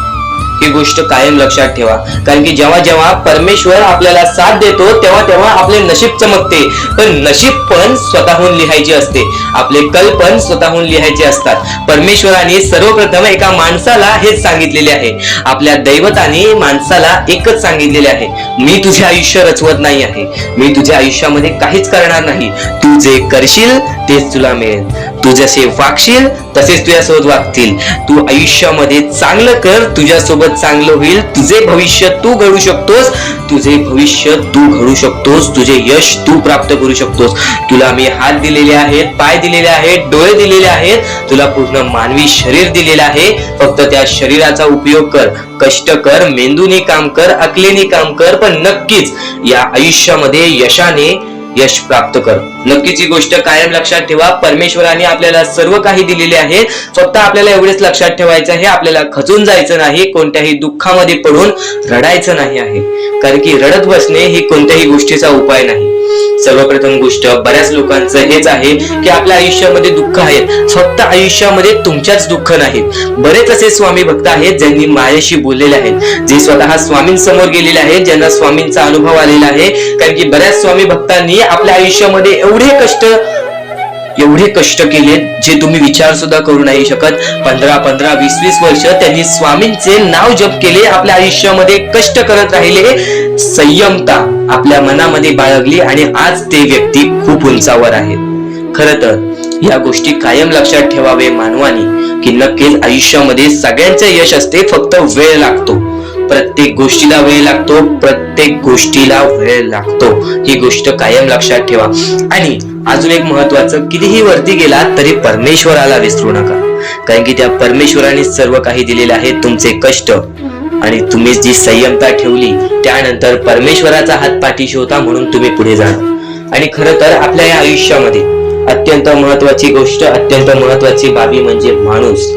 ही गोष्ट कायम लक्षात ठेवा. कारण की जेव्हा जेव्हा परमेश्वर आपल्याला साथ देतो तेव्हा तेव्हा आपले नशीब चमकते. पण नशीब पण स्वतःहून लिहायचे असते, आपले कल पण स्वतःहून लिहायचे असतात. परमेश्वराने सर्वप्रथम एका माणसाला हेच सांगितलेले आहे, आपल्या दैवताने माणसाला एकच सांगितलेले आहे, मी तुझे आयुष्य रचवत नाही आहे, मी तुझ्या आयुष्यामध्ये काहीच करणार नाही. तू जे करशील तेच तुला मिळेल. तू जसे वागशील तसेच तुझ्यासोबत वागतील. तू आयुष्यामध्ये चांगलं कर, तुझ्यासोबत चांगलं होईल. तुझे भविष्य तू घडू शकतोस, तुझे भविष्य तू घडू शकतोस, तुझे यश तू प्राप्त करू शकतोस. तुला मी हात दिलेले आहेत, पाय दिलेले आहेत, डोळे दिलेले आहेत, तुला पूर्ण मानवी शरीर दिलेलं आहे. फक्त त्या शरीराचा उपयोग कर, कष्ट कर, मेंदूने काम कर, अकलेने काम कर, पण नक्कीच या आयुष्यामध्ये यशाने यश प्राप्त कर. नक्कीच ही गोष्ट कायम लक्षात ठेवा. परमेश्वराने आपल्याला सर्व काही दिलेले आहे. फक्त आपल्याला एवढेच लक्षात ठेवायचं आहे, आपल्याला खचून जायचं नाही, कोणत्याही दुःखामध्ये पडून रडायचं नाही आहे. कारण की रडत बसणे ही कोणत्याही गोष्टीचा उपाय नाही. सर्वप्रथम गोष्ट बऱ्याच लोकांचं हेच आहे की आपल्या आयुष्यामध्ये दुःख आहेत, फक्त आयुष्यामध्ये तुमच्याच दुःख नाहीत. बरेच असे स्वामी भक्त आहेत ज्यांनी माझ्याशी बोललेले आहेत, जे स्वतः स्वामींसमोर गेलेले आहेत, ज्यांना स्वामींचा अनुभव आलेला आहे. कारण की बऱ्याच स्वामी भक्तांनी आपल्या आयुष्यामध्ये एवढे कष्ट केले जे तुम्ही विचार सुद्धा करू नाही शकत. 15 20 वर्ष त्यांनी स्वामींचे नाव जप केले, आपल्या आयुष्यामध्ये कष्ट करत राहिले, संयमता आपल्या मनामध्ये बाळगली आणि आज ते व्यक्ती खूप उंचावर आहेत. खरं तर या गोष्टी कायम लक्षात ठेवावे मानवानी की नक्कीच आयुष्यामध्ये सगळ्यांचे यश असते, फक्त वेळ लागतो. प्रत्येक गोष्टीला वेळ लागतो, प्रत्येक गोष्टीला वेळ लागतो. ही गोष्ट कायम लक्षात ठेवा. आणि अजून एक महत्वाचं, कितीही वरती गेला तरी परमेश्वराला विसरू नका. कारण की त्या परमेश्वराने सर्व काही दिलेले आहे. तुमचे कष्ट आणि तुम्ही जी संयमता ठेवली त्यानंतर परमेश्वराचा हात पाठीशी होता म्हणून तुम्ही पुढे जाणार. आणि खरं तर आपल्या या आयुष्यामध्ये अत्यंत महत्वाची गोष्ट, अत्यंत महत्वाची बाबी म्हणजे माणूस.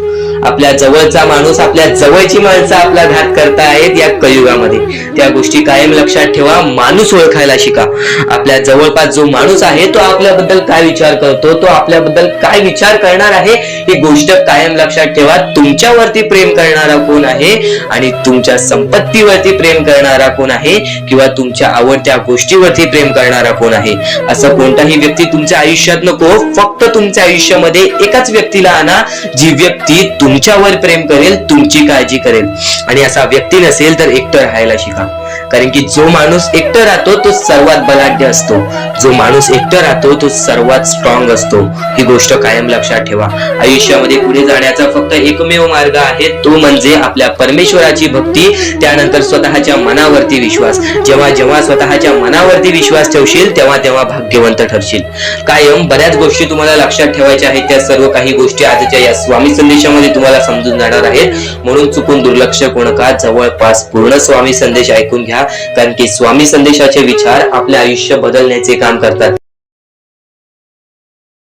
आपल्या जवळचा माणूस, आपल्या जवळची माणसं आपला घात करतायत या कलियुगामध्ये. त्या गोष्टी कायम लक्षात ठेवा. माणूस ओळखायला शिका. आपल्या जवळपास जो माणूस आहे तो आपल्याबद्दल काय विचार करतो, तो आपल्याबद्दल काय विचार करणार आहे, ही गोष्ट कायम लक्षात ठेवा. तुमच्यावरती प्रेम करणारा कोण आहे आणि तुमच्या संपत्तीवरती प्रेम करणारा कोण आहे किंवा तुमच्या आवडत्या गोष्टीवरती प्रेम करणारा कोण आहे. असं कोणताही व्यक्ती तुमच्या आयुष्यात नको. फक्त तुमच्या आयुष्यामध्ये एकाच व्यक्तीला आणा, जी व्यक्ती तुमच्यावर प्रेम करेल, तुमची काळजी करेल. आणि असा व्यक्ती नसेल तर एकटं राहायला शिका. कारण की जो माणूस एकटं राहतो तो सर्वात बलाढ्य असतो, जो माणूस एकटं राहतो तो सर्वात स्ट्रॉंग असतो. ही गोष्ट कायम लक्षात ठेवा. आयुष्यामध्ये पुढे जाण्याचा फक्त एकमेव मार्ग आहे, तो म्हणजे आपल्या परमेश्वराची भक्ती, त्यानंतर स्वतःच्या मनावरती विश्वास. जेव्हा जेव्हा स्वतःच्या मनावरती विश्वास ठेवशील तेव्हा तेव्हा भाग्यवंत ठरशील. कायम बऱ्याच गोष्टी तुम्हाला लक्षात ठेवायच्या आहेत. त्या सर्व काही गोष्टी आजच्या या स्वामी संदेशामध्ये तुम्हाला समजून जाणार आहेत. म्हणून चुकून दुर्लक्ष करू नका. जवळपास पूर्ण स्वामी संदेश ऐकून घ्या. कारण की स्वामी संदेशाचे विचार आपले आयुष्य बदलण्याचे काम करतात.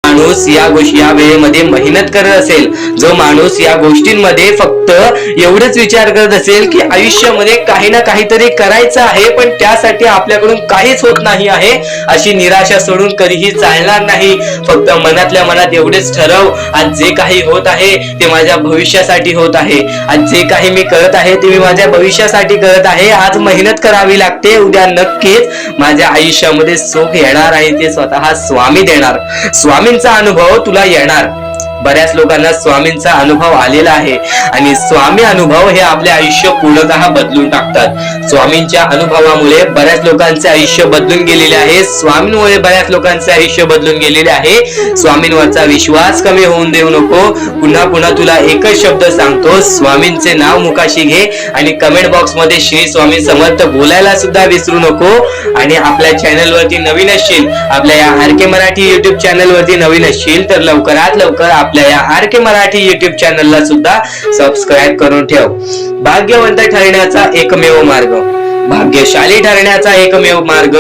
माणूस या वेळेमध्ये मेहनत करत असेल, जो माणूस या गोष्टींमध्ये फक्त एवढंच विचार करत असेल की आयुष्यामध्ये काही ना काहीतरी करायचं आहे पण त्यासाठी आपल्याकडून काहीच होत नाही आहे, अशी निराशा सोडून कधीही चालणार नाही. फक्त मनातल्या मनात एवढेच ठरव, आज जे काही होत आहे ते माझ्या भविष्यासाठी होत आहे. आज जे काही मी करत आहे ते मी माझ्या भविष्यासाठी करत आहे. आज मेहनत करावी लागते, उद्या नक्कीच माझ्या आयुष्यामध्ये सुख येणार आहे, ते स्वतः स्वामी देणार. स्वामींचा अनुभव तुला येणार. बऱ्याच लोकांना स्वामींचा अनुभव आलेला आहे आणि स्वामी अनुभव हे आपले आयुष्य पूर्णतः बदलून टाकतात. स्वामींच्या अनुभवामुळे बऱ्याच लोकांचे आयुष्य बदलून गेलेले आहे. स्वामींमुळे बऱ्याच लोकांचे आयुष्य बदलून गेलेले आहे. स्वामींवरचा विश्वास कमी होऊन देऊ नको. पुन्हा पुन्हा तुला एकच शब्द सांगतो, स्वामींचे नाव मुखाशी घे आणि कमेंट बॉक्स मध्ये श्री स्वामी समर्थ बोलायला सुद्धा विसरू नको. आणि आपल्या चॅनल वरती नवीन असशील, आपल्या या आर.के. मराठी युट्यूब चॅनल वरती नवीन असशील तर लवकरात लवकर आपल्या या आर.के. मराठी युट्यूब चॅनलला सुद्धा सबस्क्राईब करून ठेव. भाग्यवंत ठरण्याचा एकमेव मार्ग, भाग्यशाली ठरण्याचा एकमेव मार्ग,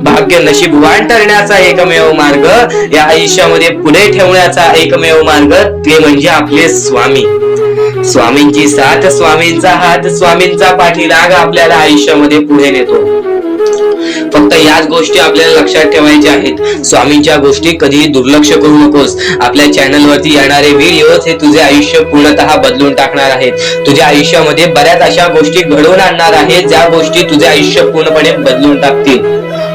भाग्य नशीबवान ठरण्याचा एकमेव मार्ग, या आयुष्यामध्ये पुढे ठेवण्याचा एकमेव मार्ग ते म्हणजे आपले स्वामी. स्वामींची साथ, स्वामींचा हात, स्वामींचा पाठीराग आपल्याला आयुष्यामध्ये पुढे नेतो. फक्त याच गोष्टी आपल्याला लक्षात ठेवायच्या आहेत. स्वामींच्या गोष्टी कधीही दुर्लक्ष करू नकोस. आपल्या चॅनल वरती येणारे व्हिडिओज हे तुझे आयुष्य पूर्णतः बदलून टाकणार आहेत. तुझ्या आयुष्यामध्ये बऱ्याच अशा गोष्टी घडवून आणणार आहेत ज्या गोष्टी तुझे आयुष्य पूर्णपणे बदलून टाकतील.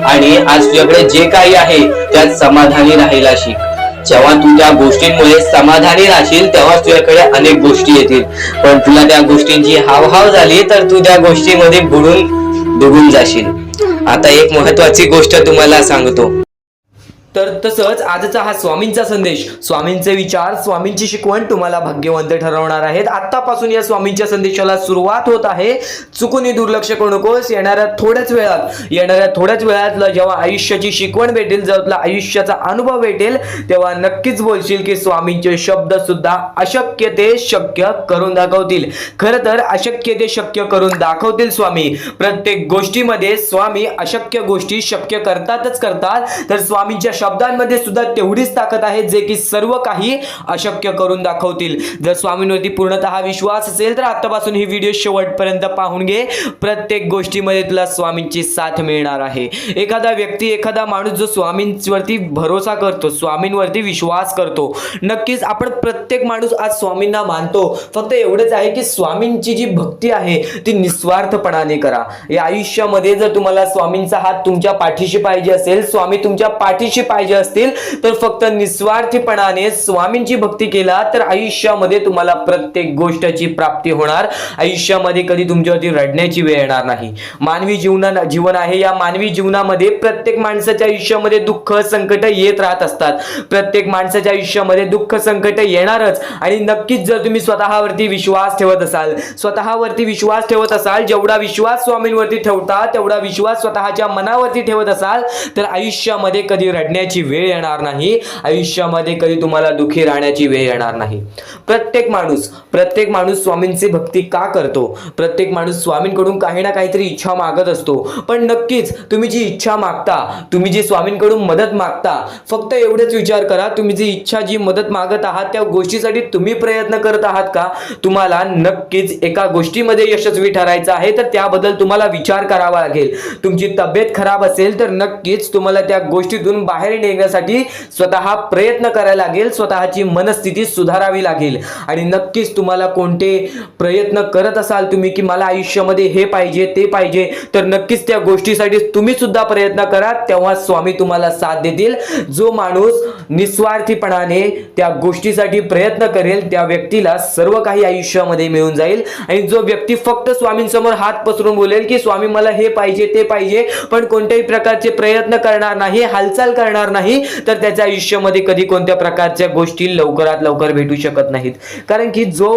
आणि आज तुझ्याकडे जे काही आहे त्यात समाधानी राहायला शिक. जेव्हा तू त्या गोष्टींमुळे समाधानी राहशील तेव्हा तुझ्याकडे अनेक गोष्टी येतील. पण तुला त्या गोष्टींची हावभाव झाली तर तू त्या गोष्टीमध्ये बुडून डुबून जाशील. आता एक महत्वाची गोष्ट तुम्हाला सांगतो. तर तसंच आजचा हा स्वामींचा संदेश, स्वामींचे विचार, स्वामींची शिकवण तुम्हाला भाग्यवंत ठरवणार आहेत. आतापासून या स्वामींच्या संदेशाला सुरुवात होत आहे. चुकूनही दुर्लक्ष करू नकोस. येणाऱ्या थोड्याच वेळात जेव्हा आयुष्याची शिकवण भेटेल, जेव्हा तुला आयुष्याचा अनुभव भेटेल, तेव्हा नक्कीच बोलशील की स्वामींचे शब्द सुद्धा अशक्य ते शक्य करून दाखवतील. खरं तर अशक्य ते शक्य करून दाखवतील स्वामी. प्रत्येक गोष्टीमध्ये स्वामी अशक्य गोष्टी शक्य करतात. तर स्वामींच्या शब्दांमध्ये सुद्धा तेवढीच ताकद आहे जे की सर्व काही अशक्य करून दाखवतील. जर स्वामींवरती पूर्णतः विश्वास असेल तर आतापासून ही व्हिडिओ शेवटपर्यंत पाहून घे. प्रत्येक गोष्टीमध्ये तुला स्वामींची साथ मिळणार आहे. एखादा व्यक्ती, एखादा माणूस जो स्वामींवरती भरोसा करतो, स्वामींवरती विश्वास करतो, नक्कीच आपण प्रत्येक माणूस आज स्वामींना मानतो. फक्त एवढंच आहे की स्वामींची जी भक्ती आहे ती निस्वार्थपणाने करा. या आयुष्यामध्ये जर तुम्हाला स्वामींचा हात तुमच्या पाठीशी पाहिजे असेल, स्वामी तुमच्या पाठीशी पाहिजे असतील, तर फक्त निस्वार्थीपणाने स्वामींची भक्ती केला तर आयुष्यामध्ये तुम्हाला प्रत्येक गोष्टीची प्राप्ती होणार. आयुष्यामध्ये कधी तुमच्यावरती रडण्याची वेळ येणार नाही. मानवी जीवन आहे. या मानवी जीवनामध्ये प्रत्येक माणसाच्या आयुष्यामध्ये दुःख, संकट येत राहत असतात. प्रत्येक माणसाच्या आयुष्यामध्ये दुःख, संकट येणारच. आणि नक्कीच जर तुम्ही स्वतःवरती विश्वास ठेवत असाल, जेवढा विश्वास स्वामींवरती ठेवता तेवढा विश्वास स्वतःच्या मनावरती ठेवत असाल, तर आयुष्यामध्ये कधी रडण्याची वेळ येणार नाही. आयुष्यामध्ये कधी तुम्हाला दुःखी राहण्याची वेळ येणार नाही. प्रत्येक माणूस स्वामींची भक्ती का करतो? प्रत्येक माणूस स्वामींकडून काही ना काहीतरी इच्छा मागत असतो. पण नक्कीच तुम्ही जी इच्छा मागता, तुम्ही जी स्वामींकडून मदत मागता, फक्त एवढेच विचार करा, तुम्ही जी इच्छा, जी मदत मागत आहात त्या गोष्टीसाठी तुम्ही प्रयत्न करत आहात का? तुम्हाला नक्कीच एका गोष्टीमध्ये यशस्वी ठरायचं आहे तर त्याबद्दल तुम्हाला विचार करावा लागेल. तुमची तब्येत खराब असेल तर नक्कीच तुम्हाला त्या गोष्टीतून बाहेर निघण्यासाठी स्वतः प्रयत्न करायला लागेल, स्वतःची मनस्थिती सुधारावी लागेल. आणि नक्कीच तुम्हाला कोणते प्रयत्न करत असाल तुम्ही की मला आयुष्यामध्ये हे पाहिजे, ते पाहिजे, तर नक्कीच त्या गोष्टीसाठी तुम्ही सुद्धा प्रयत्न करा. तेव्हा स्वामी तुम्हाला साथ देतील. जो माणूस निस्वार्थीपणाने त्या गोष्टीसाठी प्रयत्न करेल त्या व्यक्तीला सर्व काही आयुष्यामध्ये मिळून जाईल. आणि जो व्यक्ती फक्त स्वामींसमोर हात पसरून बोलेल की स्वामी मला हे पाहिजे, ते पाहिजे, पण कोणत्याही प्रकारचे प्रयत्न करणार नाही, हालचाल करणार नाही, तर त्याच्या आयुष्यामध्ये कधी कोणत्या प्रकारच्या गोष्टी लवकरात लवकर भेटू शकत नाहीत. कारण की जो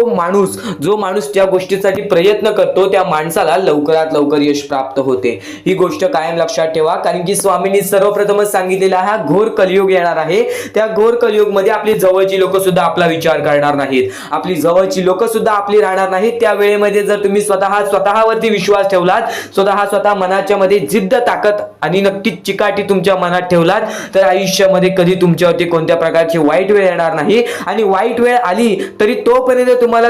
माणूस त्या गोष्टीसाठी प्रयत्न करतो त्या माणसाला लवकरात लवकर यश प्राप्त होते. ही गोष्ट कायम लक्षात ठेवा. कारण की स्वामींनी सर्वप्रथमच सांगितलेला हा घोर कलियुग येणार आहे. त्या घोर कलियुगमध्ये आपली जवळची लोक सुद्धा आपला विचार करणार नाहीत, आपली जवळची लोक सुद्धा आपली राहणार नाहीत. त्या वेळेमध्ये जर तुम्ही स्वतःवरती विश्वास ठेवलात, स्वतः मनाच्या मध्ये जिद्द, ताकद आणि नक्कीच चिकाटी तुमच्या मनात ठेवलात, तर आयुष्यामध्ये कधी तुमच्यावरती कोणत्या प्रकारची वाईट वेळ येणार नाही. आणि वाईट वेळ आली तरी तोपर्यंत तुम्हाला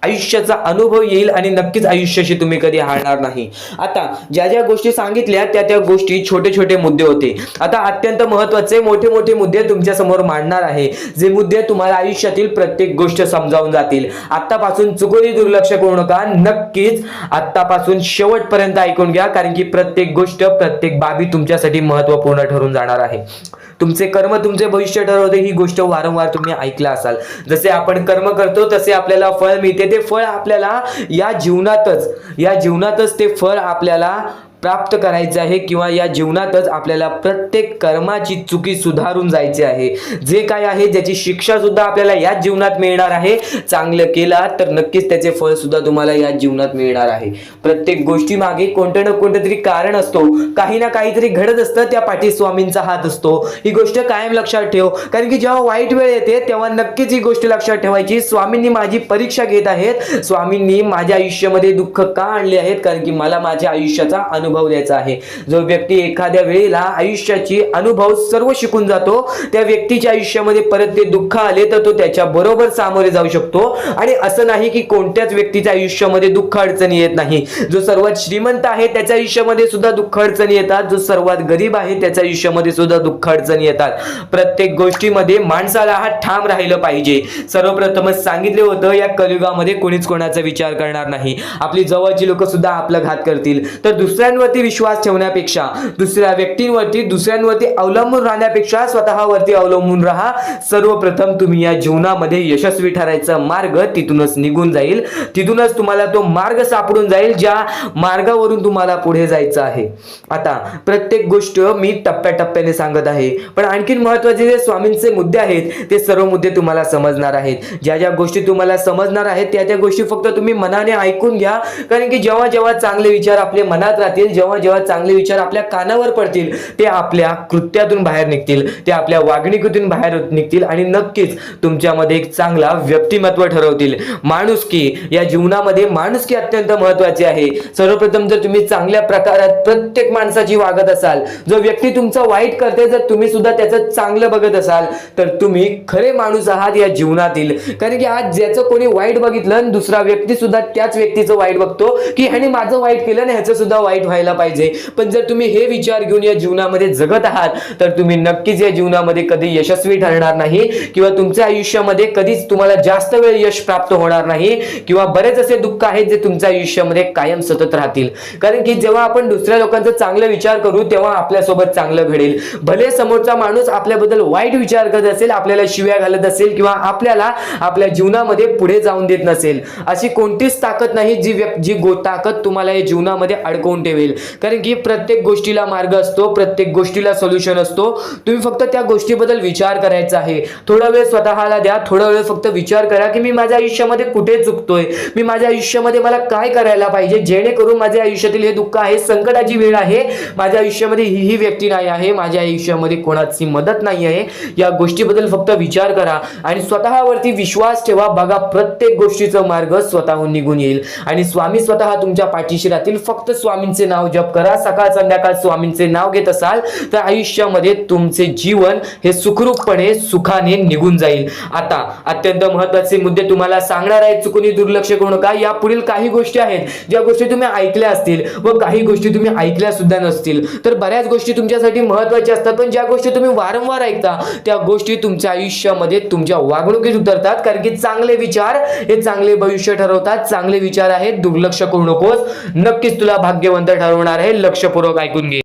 आयुष्याचा अनुभव येईल आणि नक्कीच आयुष्याशी तुम्ही कधी हारणार नाही. आता ज्या गोष्टी सांगितल्या त्या गोष्टी छोटे मुद्दे होते. आता अत्यंत महत्त्वाचे मोठे मुद्दे तुमच्या समोर मांडणार आहे, जे मुद्दे तुम्हाला आयुष्यातील प्रत्येक गोष्ट समजावून जातील. आतापासून चुकूनही दुर्लक्ष करू नका. नक्कीच आतापासून शेवटपर्यंत ऐकून घ्या. कारण की प्रत्येक गोष्ट, प्रत्येक बाबी तुमच्यासाठी महत्त्वपूर्ण ठरून जाणार आहे. तुमचे कर्म तुमचे भविष्य ठरवते. ही गोष्ट वारंवार तुम्ही ऐकला असाल. जसे आपण कर्म करतो तसे आपल्याला फळ मिळते. ते फळ आपल्याला या जीवनातच ते फळ आपल्याला प्राप्त करायचं आहे, किंवा या जीवनातच आपल्याला प्रत्येक कर्माची चुकी सुधारून जायचे आहे. जे काय आहे ज्याची शिक्षा सुद्धा आपल्याला या जीवनात मिळणार आहे. चांगलं केला तर नक्कीच त्याचे फळ सुद्धा तुम्हाला या जीवनात मिळणार आहे. प्रत्येक गोष्टी मागे कोणतं ना कोणतं तरी कारण असतो, काही ना काहीतरी घडत असतं, त्या पाठी स्वामींचा हात असतो. ही गोष्ट कायम लक्षात ठेव. कारण की जेव्हा वाईट वेळ येते तेव्हा नक्कीच ही गोष्ट लक्षात ठेवायची, स्वामींनी माझी परीक्षा घेत आहेत, स्वामींनी माझ्या आयुष्यामध्ये दुःख का आणले आहेत, कारण की मला माझ्या आयुष्याचा अनुभव द्यायचा आहे. जो व्यक्ती एखाद्या वेळेला आयुष्याची अनुभव सर्व शिकून जातो, त्या व्यक्तीच्या आयुष्यामध्ये परत ते दुःख आले तर तो त्याच्या बरोबर सामोरे जाऊ शकतो. आणि असं नाही की कोणत्याच व्यक्तीच्या आयुष्यामध्ये दुःख अडचणी येत नाही. जो सर्वात श्रीमंत आहे त्याच्या आयुष्यामध्ये सुद्धा दुःख अडचणी येतात, जो सर्वात गरीब आहे त्याच्या आयुष्यामध्ये सुद्धा दुःख अडचणी येतात. प्रत्येक गोष्टीमध्ये माणसाला हा ठाम राहिलं पाहिजे. सर्वप्रथमच सांगितले होतं, या कलियुगामध्ये कोणीच कोणाचा विचार करणार नाही. आपली जवळची लोक सुद्धा आपला घात करतील. तर दुसऱ्यांवरती विश्वास ठेवण्यापेक्षा, दुसऱ्या व्यक्तींवरती, दुसऱ्यांवरती अवलंबून राहण्यापेक्षा स्वतःवरती अवलंबून राहा. सर्वप्रथम तुम्ही या जीवनामध्ये यशस्वी ठरायचा मार्ग तिथूनच निघून जाईल. तिथूनच तुम्हाला तो मार्ग सापडून जाईल ज्या मार्गावरून तुम्हाला पुढे जायचं आहे. आता प्रत्येक गोष्ट मी टप्प्याटप्प्याने सांगत आहे, पण आणखीन महत्त्वाचे जे स्वामींचे मुद्दे आहेत ते सर्व मुद्दे तुम्हाला समजणार आहेत. ज्या गोष्टी तुम्हाला समजणार आहेत त्या गोष्टी फक्त तुम्ही मनाने ऐकून घ्या. कारण की जेव्हा जेव्हा चांगले विचार आपल्या मनात राहतील, जेव्हा जेव्हा चांगले विचार आपल्या कानावर पडतील ते आपल्या कृत्यातून बाहेर निघतील, ते आपल्या वागणुकीतून बाहेर निघतील आणि नक्कीच तुमच्यामध्ये एक चांगला व्यक्तिमत्व ठरवतील. माणुसकी, या जीवनामध्ये माणुसकी अत्यंत महत्वाची आहे. सर्वप्रथम जर तुम्ही चांगल्या प्रकारात प्रत्येक माणसाची वागत असाल, जो व्यक्ती तुमचं वाईट करते जर तुम्ही सुद्धा त्याचं चांगलं बघत असाल तर तुम्ही खरे माणूस आहात या जीवनातील. कारण की आज ज्याचं कोणी वाईट बघितलं आणि दुसरा व्यक्ती सुद्धा त्याच व्यक्तीचं वाईट बघतो की ह्याने माझं वाईट केलं आणि ह्याचं सुद्धा वाईट व्हायला पाहिजे. पण जर तुम्ही हे विचार घेऊन या जीवनामध्ये जगत आहात तर तुम्ही नक्कीच या जीवनामध्ये कधी यशस्वी ठरणार नाही किंवा तुमच्या आयुष्यामध्ये कधीच तुम्हाला जास्त वेळ यश प्राप्त होणार नाही किंवा बरेच असे दुःख आहेत जे तुमच्या आयुष्यामध्ये कायम सतत राहतील. कारण की जेव्हा आपण दुसऱ्या लोकांचा चांगला विचार करू तेव्हा आपल्यासोबत चांगलं घडेल. भले समोरचा माणूस आपल्याबद्दल वाईट विचार करत असेल, आपल्याला शिव्या घालत असेल किंवा आपल्याला आपल्या जीवनामध्ये पुढे जाऊन देत नसेल, अशी कोणतीच ताकद नाही जी ताकद तुम्हाला या जीवनामध्ये अडकवून ठेवेल. कारण की प्रत्येक गोष्टीला मार्ग असतो, प्रत्येक गोष्टीला सोल्युशन असतो. तुम्ही फक्त त्या गोष्टीबद्दल विचार करायचा आहे. थोडा वेळ स्वतःला द्या, थोडा वेळ फक्त विचार करा की मी माझ्या आयुष्यामध्ये कुठे चुकतोय, मी माझ्या आयुष्यामध्ये मला काय करायला पाहिजे जेणेकरून माझ्या आयुष्यातील हे दुःख आहे, संकटाची वेळ आहे, माझ्या आयुष्यामध्ये ही व्यक्ती नाही आहे, माझ्या आयुष्यामध्ये कोणाची मदत नाही आहे. या गोष्टीबद्दल फक्त विचार करा आणि स्वतःवरती विश्वास ठेवा. बघा प्रत्येक गोष्टीचा मार्ग स्वतःहून निघून येईल आणि स्वामी स्वतः तुमच्या पाठीशी राहतील. फक्त स्वामींचे नाव जप करा. सकाळ संध्याकाळ स्वामींचे नाव घेत असाल तर आयुष्यामध्ये तुमचे जीवन हे सुखरूपपणे सुखाने निघून जाईल. आता अत्यंत महत्त्वाचे मुद्दे तुम्हाला सांगणार आहे, चुकून दुर्लक्ष करू नका. या पुढील काही गोष्टी आहेत ज्या गोष्टी तुम्ही ऐकल्या असतील व काही गोष्टी तुम्ही ऐकल्या सुद्धा नसतील. तर बऱ्याच गोष्टी तुमच्यासाठी महत्त्वाच्या असतात, पण ज्या गोष्टी तुम्ही वारंवार ऐकता त्या गोष्टी तुमच्या आयुष्यामध्ये तुमच्या वागणुकीत उतरतात. कारण की चांगले विचार हे चांगले भविष्य ठरवतात. चांगले विचार आहेत, दुर्लक्ष करू नकोस. नक्कीच तुला भाग्यवंत ठरवणार आहे. लक्षपूर्वक ऐकून घे.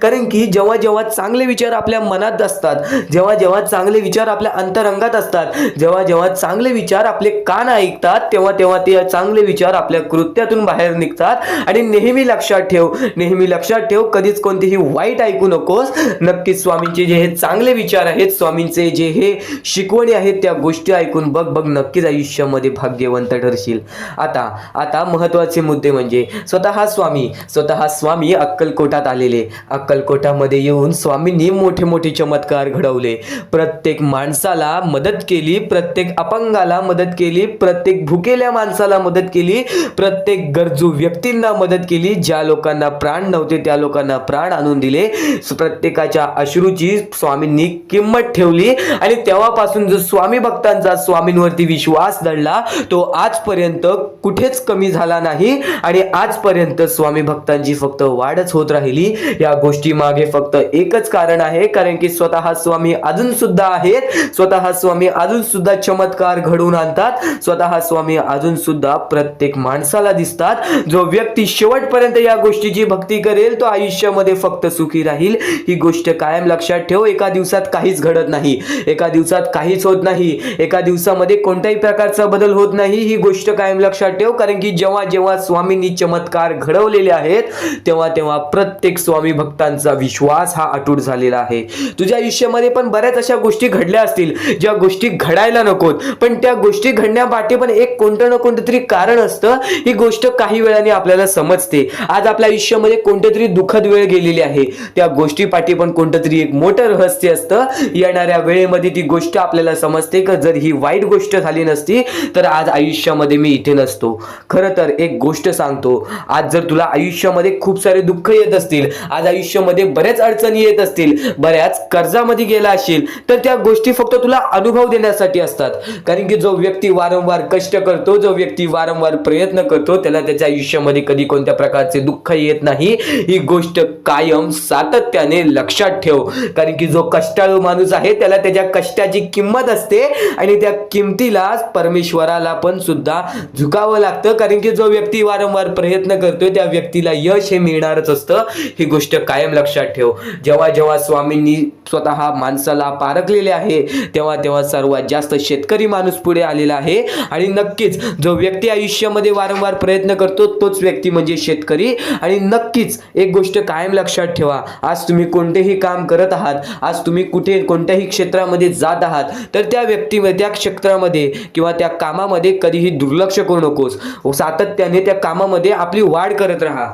कारण की जेव्हा जेव्हा चांगले विचार आपल्या मनात असतात, जेव्हा जेव्हा चांगले विचार आपल्या अंतरंगात असतात, जेव्हा जेव्हा चांगले विचार आपले कान ऐकतात तेव्हा तेव्हा ते चांगले विचार आपल्या कृत्यातून बाहेर निघतात. आणि नेहमी लक्षात ठेव, नेहमी लक्षात ठेव, कधीच कोणतेही वाईट ऐकू नकोस. नक्कीच स्वामींचे जे हे चांगले विचार आहेत, स्वामींचे जे हे शिकवणी आहेत त्या गोष्टी ऐकून बघ नक्कीच आयुष्यामध्ये भाग्यवंत ठरशील. आता महत्त्वाचे मुद्दे म्हणजे स्वतः स्वामी अक्कलकोटात आलेले. अक्कलकोटामध्ये येऊन स्वामींनी मोठे मोठे चमत्कार घडवले. प्रत्येक माणसाला मदत केली, प्रत्येक अपंगाला मदत केली, प्रत्येक भुकेल्या माणसाला मदत केली, प्रत्येक गरजू व्यक्तींना मदत केली. ज्या लोकांना प्राण नव्हते त्या लोकांना प्राण आणून दिले. प्रत्येकाच्या अश्रूची स्वामींनी किंमत ठेवली आणि तेव्हापासून जो स्वामी भक्तांचा स्वामींवरती विश्वास दडला तो आजपर्यंत कुठेच कमी झाला नाही आणि आजपर्यंत स्वामी भक्तांची फक्त वाढच होत राहिली. या गोष्टी मागे फक्त एकच कारण आहे, कारण की स्वतः स्वामी अजून सुद्धा आहेत, स्वतः स्वामी अजून सुद्धा चमत्कार घडवून आणतात, स्वतः स्वामी अजून सुद्धा प्रत्येक माणसाला दिसतात. जो व्यक्ती शेवटपर्यंत या गोष्टीची भक्ती करेल तो आयुष्यामध्ये फक्त सुखी राहील. ही गोष्ट कायम लक्षात ठेव. एका दिवसात काहीच घडत नाही, एका दिवसात काहीच होत नाही, एका दिवसामध्ये कोणत्याही प्रकारचा बदल होत नाही. ही गोष्ट कायम लक्षात ठेव. कारण की जेव्हा जेव्हा स्वामींनी चमत्कार घडवलेले आहेत तेव्हा तेव्हा प्रत्येक स्वामी भक्तांचा विश्वास हा अटूट झालेला आहे. तुझ्या आयुष्यामध्ये पण बऱ्याच अशा गोष्टी घडल्या असतील ज्या गोष्टी घडायला नकोत, पण त्या गोष्टी घडण्यापाठी पण एक कोणतं ना कोणतं तरी कारण असतं. ही गोष्ट काही वेळाने आपल्याला समजते. आज आपल्या आयुष्यामध्ये कोणतं तरी दुःखद वेळ गेलेली आहे, त्या गोष्टीपाठी पण कोणतं तरी एक मोठं रहस्य असतं. येणाऱ्या वेळेमध्ये ती गोष्ट आपल्याला समजते की जर ही वाईट गोष्ट झाली नसती तर आज आयुष्यामध्ये मी इथे नसतो. खरं तर एक गोष्ट सांगतो, आज जर तुला आयुष्यामध्ये खूप सारे दुःख येत असतील, आज आयुष्यामध्ये बऱ्याच अडचणी येत असतील, बऱ्याच कर्जामध्ये गेला असेल तर त्या गोष्टी फक्त तुला अनुभव देण्यासाठी असतात. कारण की जो व्यक्ती वारंवार कष्ट करतो, जो व्यक्ती वारंवार प्रयत्न करतो त्याला त्याच्या आयुष्यामध्ये कधी कोणत्या प्रकारचे दुःख येत नाही. ही गोष्ट कायम सातत्याने लक्षात ठेव. कारण की जो कष्टाळू माणूस आहे त्याला त्याच्या कष्टाची किंमत असते आणि त्या किमतीला परमेश्वराला पण सुद्धा झुकावं लागतं. कारण की जो व्यक्ती वारंवार प्रयत्न करतोय त्या व्यक्तीला यश हे मिळणारच असतं. ही गोष्ट कायम लक्षात ठेव. जेव्हा जेव्हा स्वामींनी स्वतः माणसाला पारखलेले आहे तेव्हा तेव्हा सर्वात जास्त शेतकरी माणूस पुढे आलेला आहे. आणि नक्कीच जो व्यक्ती आयुष्यामध्ये वारंवार प्रयत्न करतो तोच व्यक्ती म्हणजे शेतकरी. आणि नक्कीच एक गोष्ट कायम लक्षात ठेवा, आज तुम्ही कोणतेही काम करत आहात, आज तुम्ही कोणत्याही क्षेत्रामध्ये जात आहात तर त्या व्यक्तीमध्ये, त्या क्षेत्रामध्ये किंवा त्या कामामध्ये कधीही दुर्लक्ष करू नकोस. सातत्याने त्या कामामध्ये आपली वाढ करत राहा.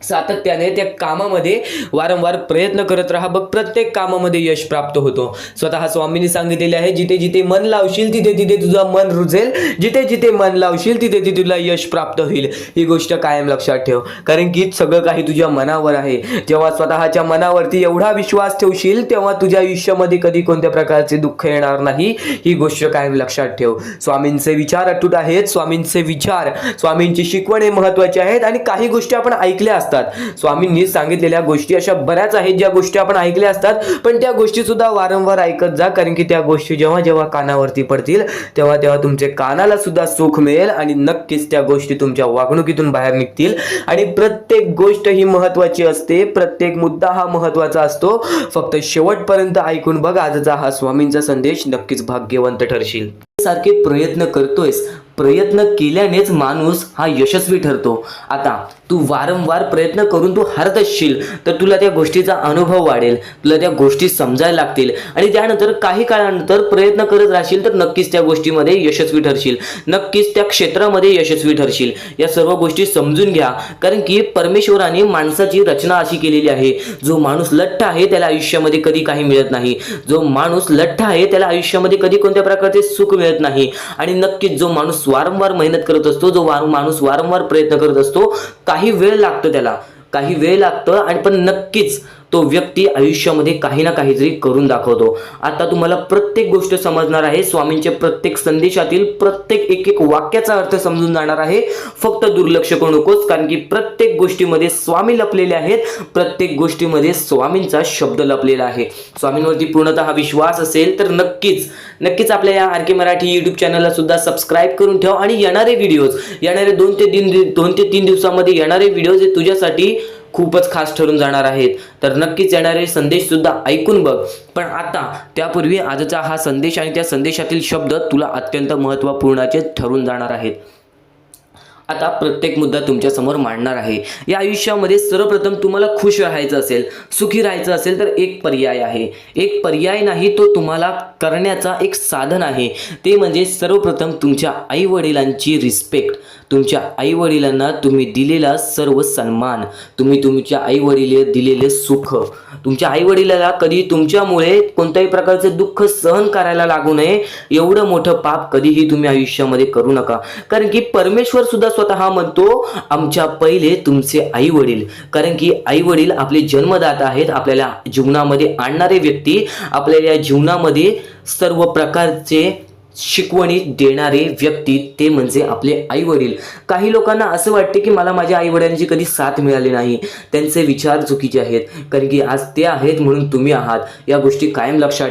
सातत्याने त्या कामामध्ये वारंवार प्रयत्न करत राहा, बघ प्रत्येक कामामध्ये यश प्राप्त होतो. स्वतः स्वामींनी सांगितलेले आहे, जिथे जिथे मन लावशील तिथे तिथे तुझं मन रुजेल, जिथे जिथे मन लावशील तिथे तिथे तुला यश प्राप्त होईल. ही गोष्ट कायम लक्षात ठेव, कारण की सगळं काही तुझ्या मनावर आहे. जेव्हा स्वतःच्या मनावरती एवढा विश्वास ठेवशील तेव्हा तुझ्या आयुष्यामध्ये कधी कोणत्या प्रकारचे दुःख येणार नाही. ही गोष्ट कायम लक्षात ठेव. स्वामींचे विचार अटूट आहेत, स्वामींचे विचार, स्वामींची शिकवणे महत्त्वाची आहेत. आणि काही गोष्टी आपण ऐकल्या असतात, स्वामींनी सांगितलेल्या गोष्टी अशा बऱ्याच आहेत ज्या गोष्टी आपण ऐकल्या असतात, पण त्या गोष्टी सुद्धा वारंवार ऐकत जा, कारण की त्या गोष्टी जेव्हा जेव्हा कानावरती पडतील तेव्हा तेव्हा तुमच्या कानाला सुद्धा सुख मिळेल आणि नक्कीच त्या गोष्टी तुमच्या वागणुकीतून बाहेर निघतील. आणि प्रत्येक गोष्ट ही महत्त्वाची असते, प्रत्येक मुद्दा हा महत्त्वाचा असतो. फक्त शेवटपर्यंत ऐकून बघ आजचा हा स्वामींचा संदेश, नक्कीच भाग्यवंत ठरशील. सारखे प्रयत्न करतोयस, प्रयत्न केल्यानेच माणूस हा यशस्वी ठरतो. आता तू वारंवार प्रयत्न करून तू हरत असशील तर तुला त्या गोष्टीचा अनुभव वाढेल, तुला त्या गोष्टी समजायला लागतील आणि त्यानंतर काही काळानंतर प्रयत्न करत राहशील तर नक्कीच त्या गोष्टीमध्ये यशस्वी ठरशील, नक्कीच त्या क्षेत्रामध्ये यशस्वी ठरशील. या सर्व गोष्टी समजून घ्या, कारण की परमेश्वराने माणसाची रचना अशी केलेली आहे, जो माणूस लठ्ठ आहे त्याला आयुष्यामध्ये कधी काही मिळत नाही, जो माणूस लठ्ठ आहे त्याला आयुष्यामध्ये कधी कोणत्या प्रकारचे सुख मिळत नाही. आणि नक्कीच जो माणूस वारंवार मेहनत करत असतो, जो माणूस वारंवार प्रयत्न करत असतो, काही वेळ लागतो, त्याला काही वेळ लागतं, आणि पण नक्कीच तो व्यक्ती आयुष्यामध्ये काही ना काहीतरी करून दाखवतो. आता तुम्हाला प्रत्येक गोष्ट समजणार आहे, स्वामींच्या प्रत्येक संदेशातील प्रत्येक एक एक वाक्याचा अर्थ समजून जाणार आहे. फक्त दुर्लक्ष करू नकोस, कारण की प्रत्येक गोष्टीमध्ये स्वामी लपलेले आहेत, प्रत्येक गोष्टीमध्ये स्वामींचा शब्द लपलेला आहे. स्वामींवरती पूर्णतः विश्वास असेल तर नक्कीच नक्कीच आपल्या या आर के मराठी यूट्यूब चॅनलला सुद्धा सबस्क्राईब करून ठेव. आणि येणारे व्हिडिओज, येणारे 2 ते 3 दिवसामध्ये येणारे व्हिडिओज हे तुझ्यासाठी खूपच खास ठरून जाणार आहेत, तर नक्कीच येणारे संदेश सुद्धा ऐकून बघ. पण आता त्यापूर्वी आजचा हा संदेश आणि त्या संदेशातील शब्द तुला अत्यंत महत्त्वपूर्णाचे ठरून जाणार आहेत. आता प्रत्येक मुद्दा तुमच्या समोर मांडणार आहे. या आयुष्यामध्ये सर्वप्रथम तुम्हाला खुश राहायचं असेल, सुखी राहायचं असेल तर एक पर्याय आहे. एक पर्याय नाही, तो तुम्हाला करण्याचा एक साधन आहे. ते म्हणजे सर्वप्रथम तुमच्या आईवडिलांची रिस्पेक्ट, तुमच्या आईवडिलांना तुम्ही दिलेला सर्व सन्मान, तुम्ही तुमच्या आईवडिलांना दिलेले सुख, तुमच्या आईवडिलाला कधी तुमच्यामुळे कोणत्याही प्रकारचे दुःख सहन करायला लागू नये, एवढं मोठं पाप कधीही तुम्ही आयुष्यामध्ये करू नका. कारण की परमेश्वर सुद्धा स्वतः म्हणतो, आमच्या पहिले तुमचे आई वडील, कारण की आई वडील आपले जन्मदाता आहेत, आपल्याला जीवनामध्ये आणणारे व्यक्ती, आपल्याला जीवनामध्ये सर्व प्रकारचे शिकवणी देणारे व्यक्ती, ते म्हणजे आपले आई वडील. काही लोकांना असं वाटते की मला माझ्या आई वडिलांची कधी साथ मिळाली नाही, त्यांचे विचार चुकीचे आहेत, कारण की आज ते आहेत म्हणून तुम्ही आहात. या गोष्टी कायम लक्षात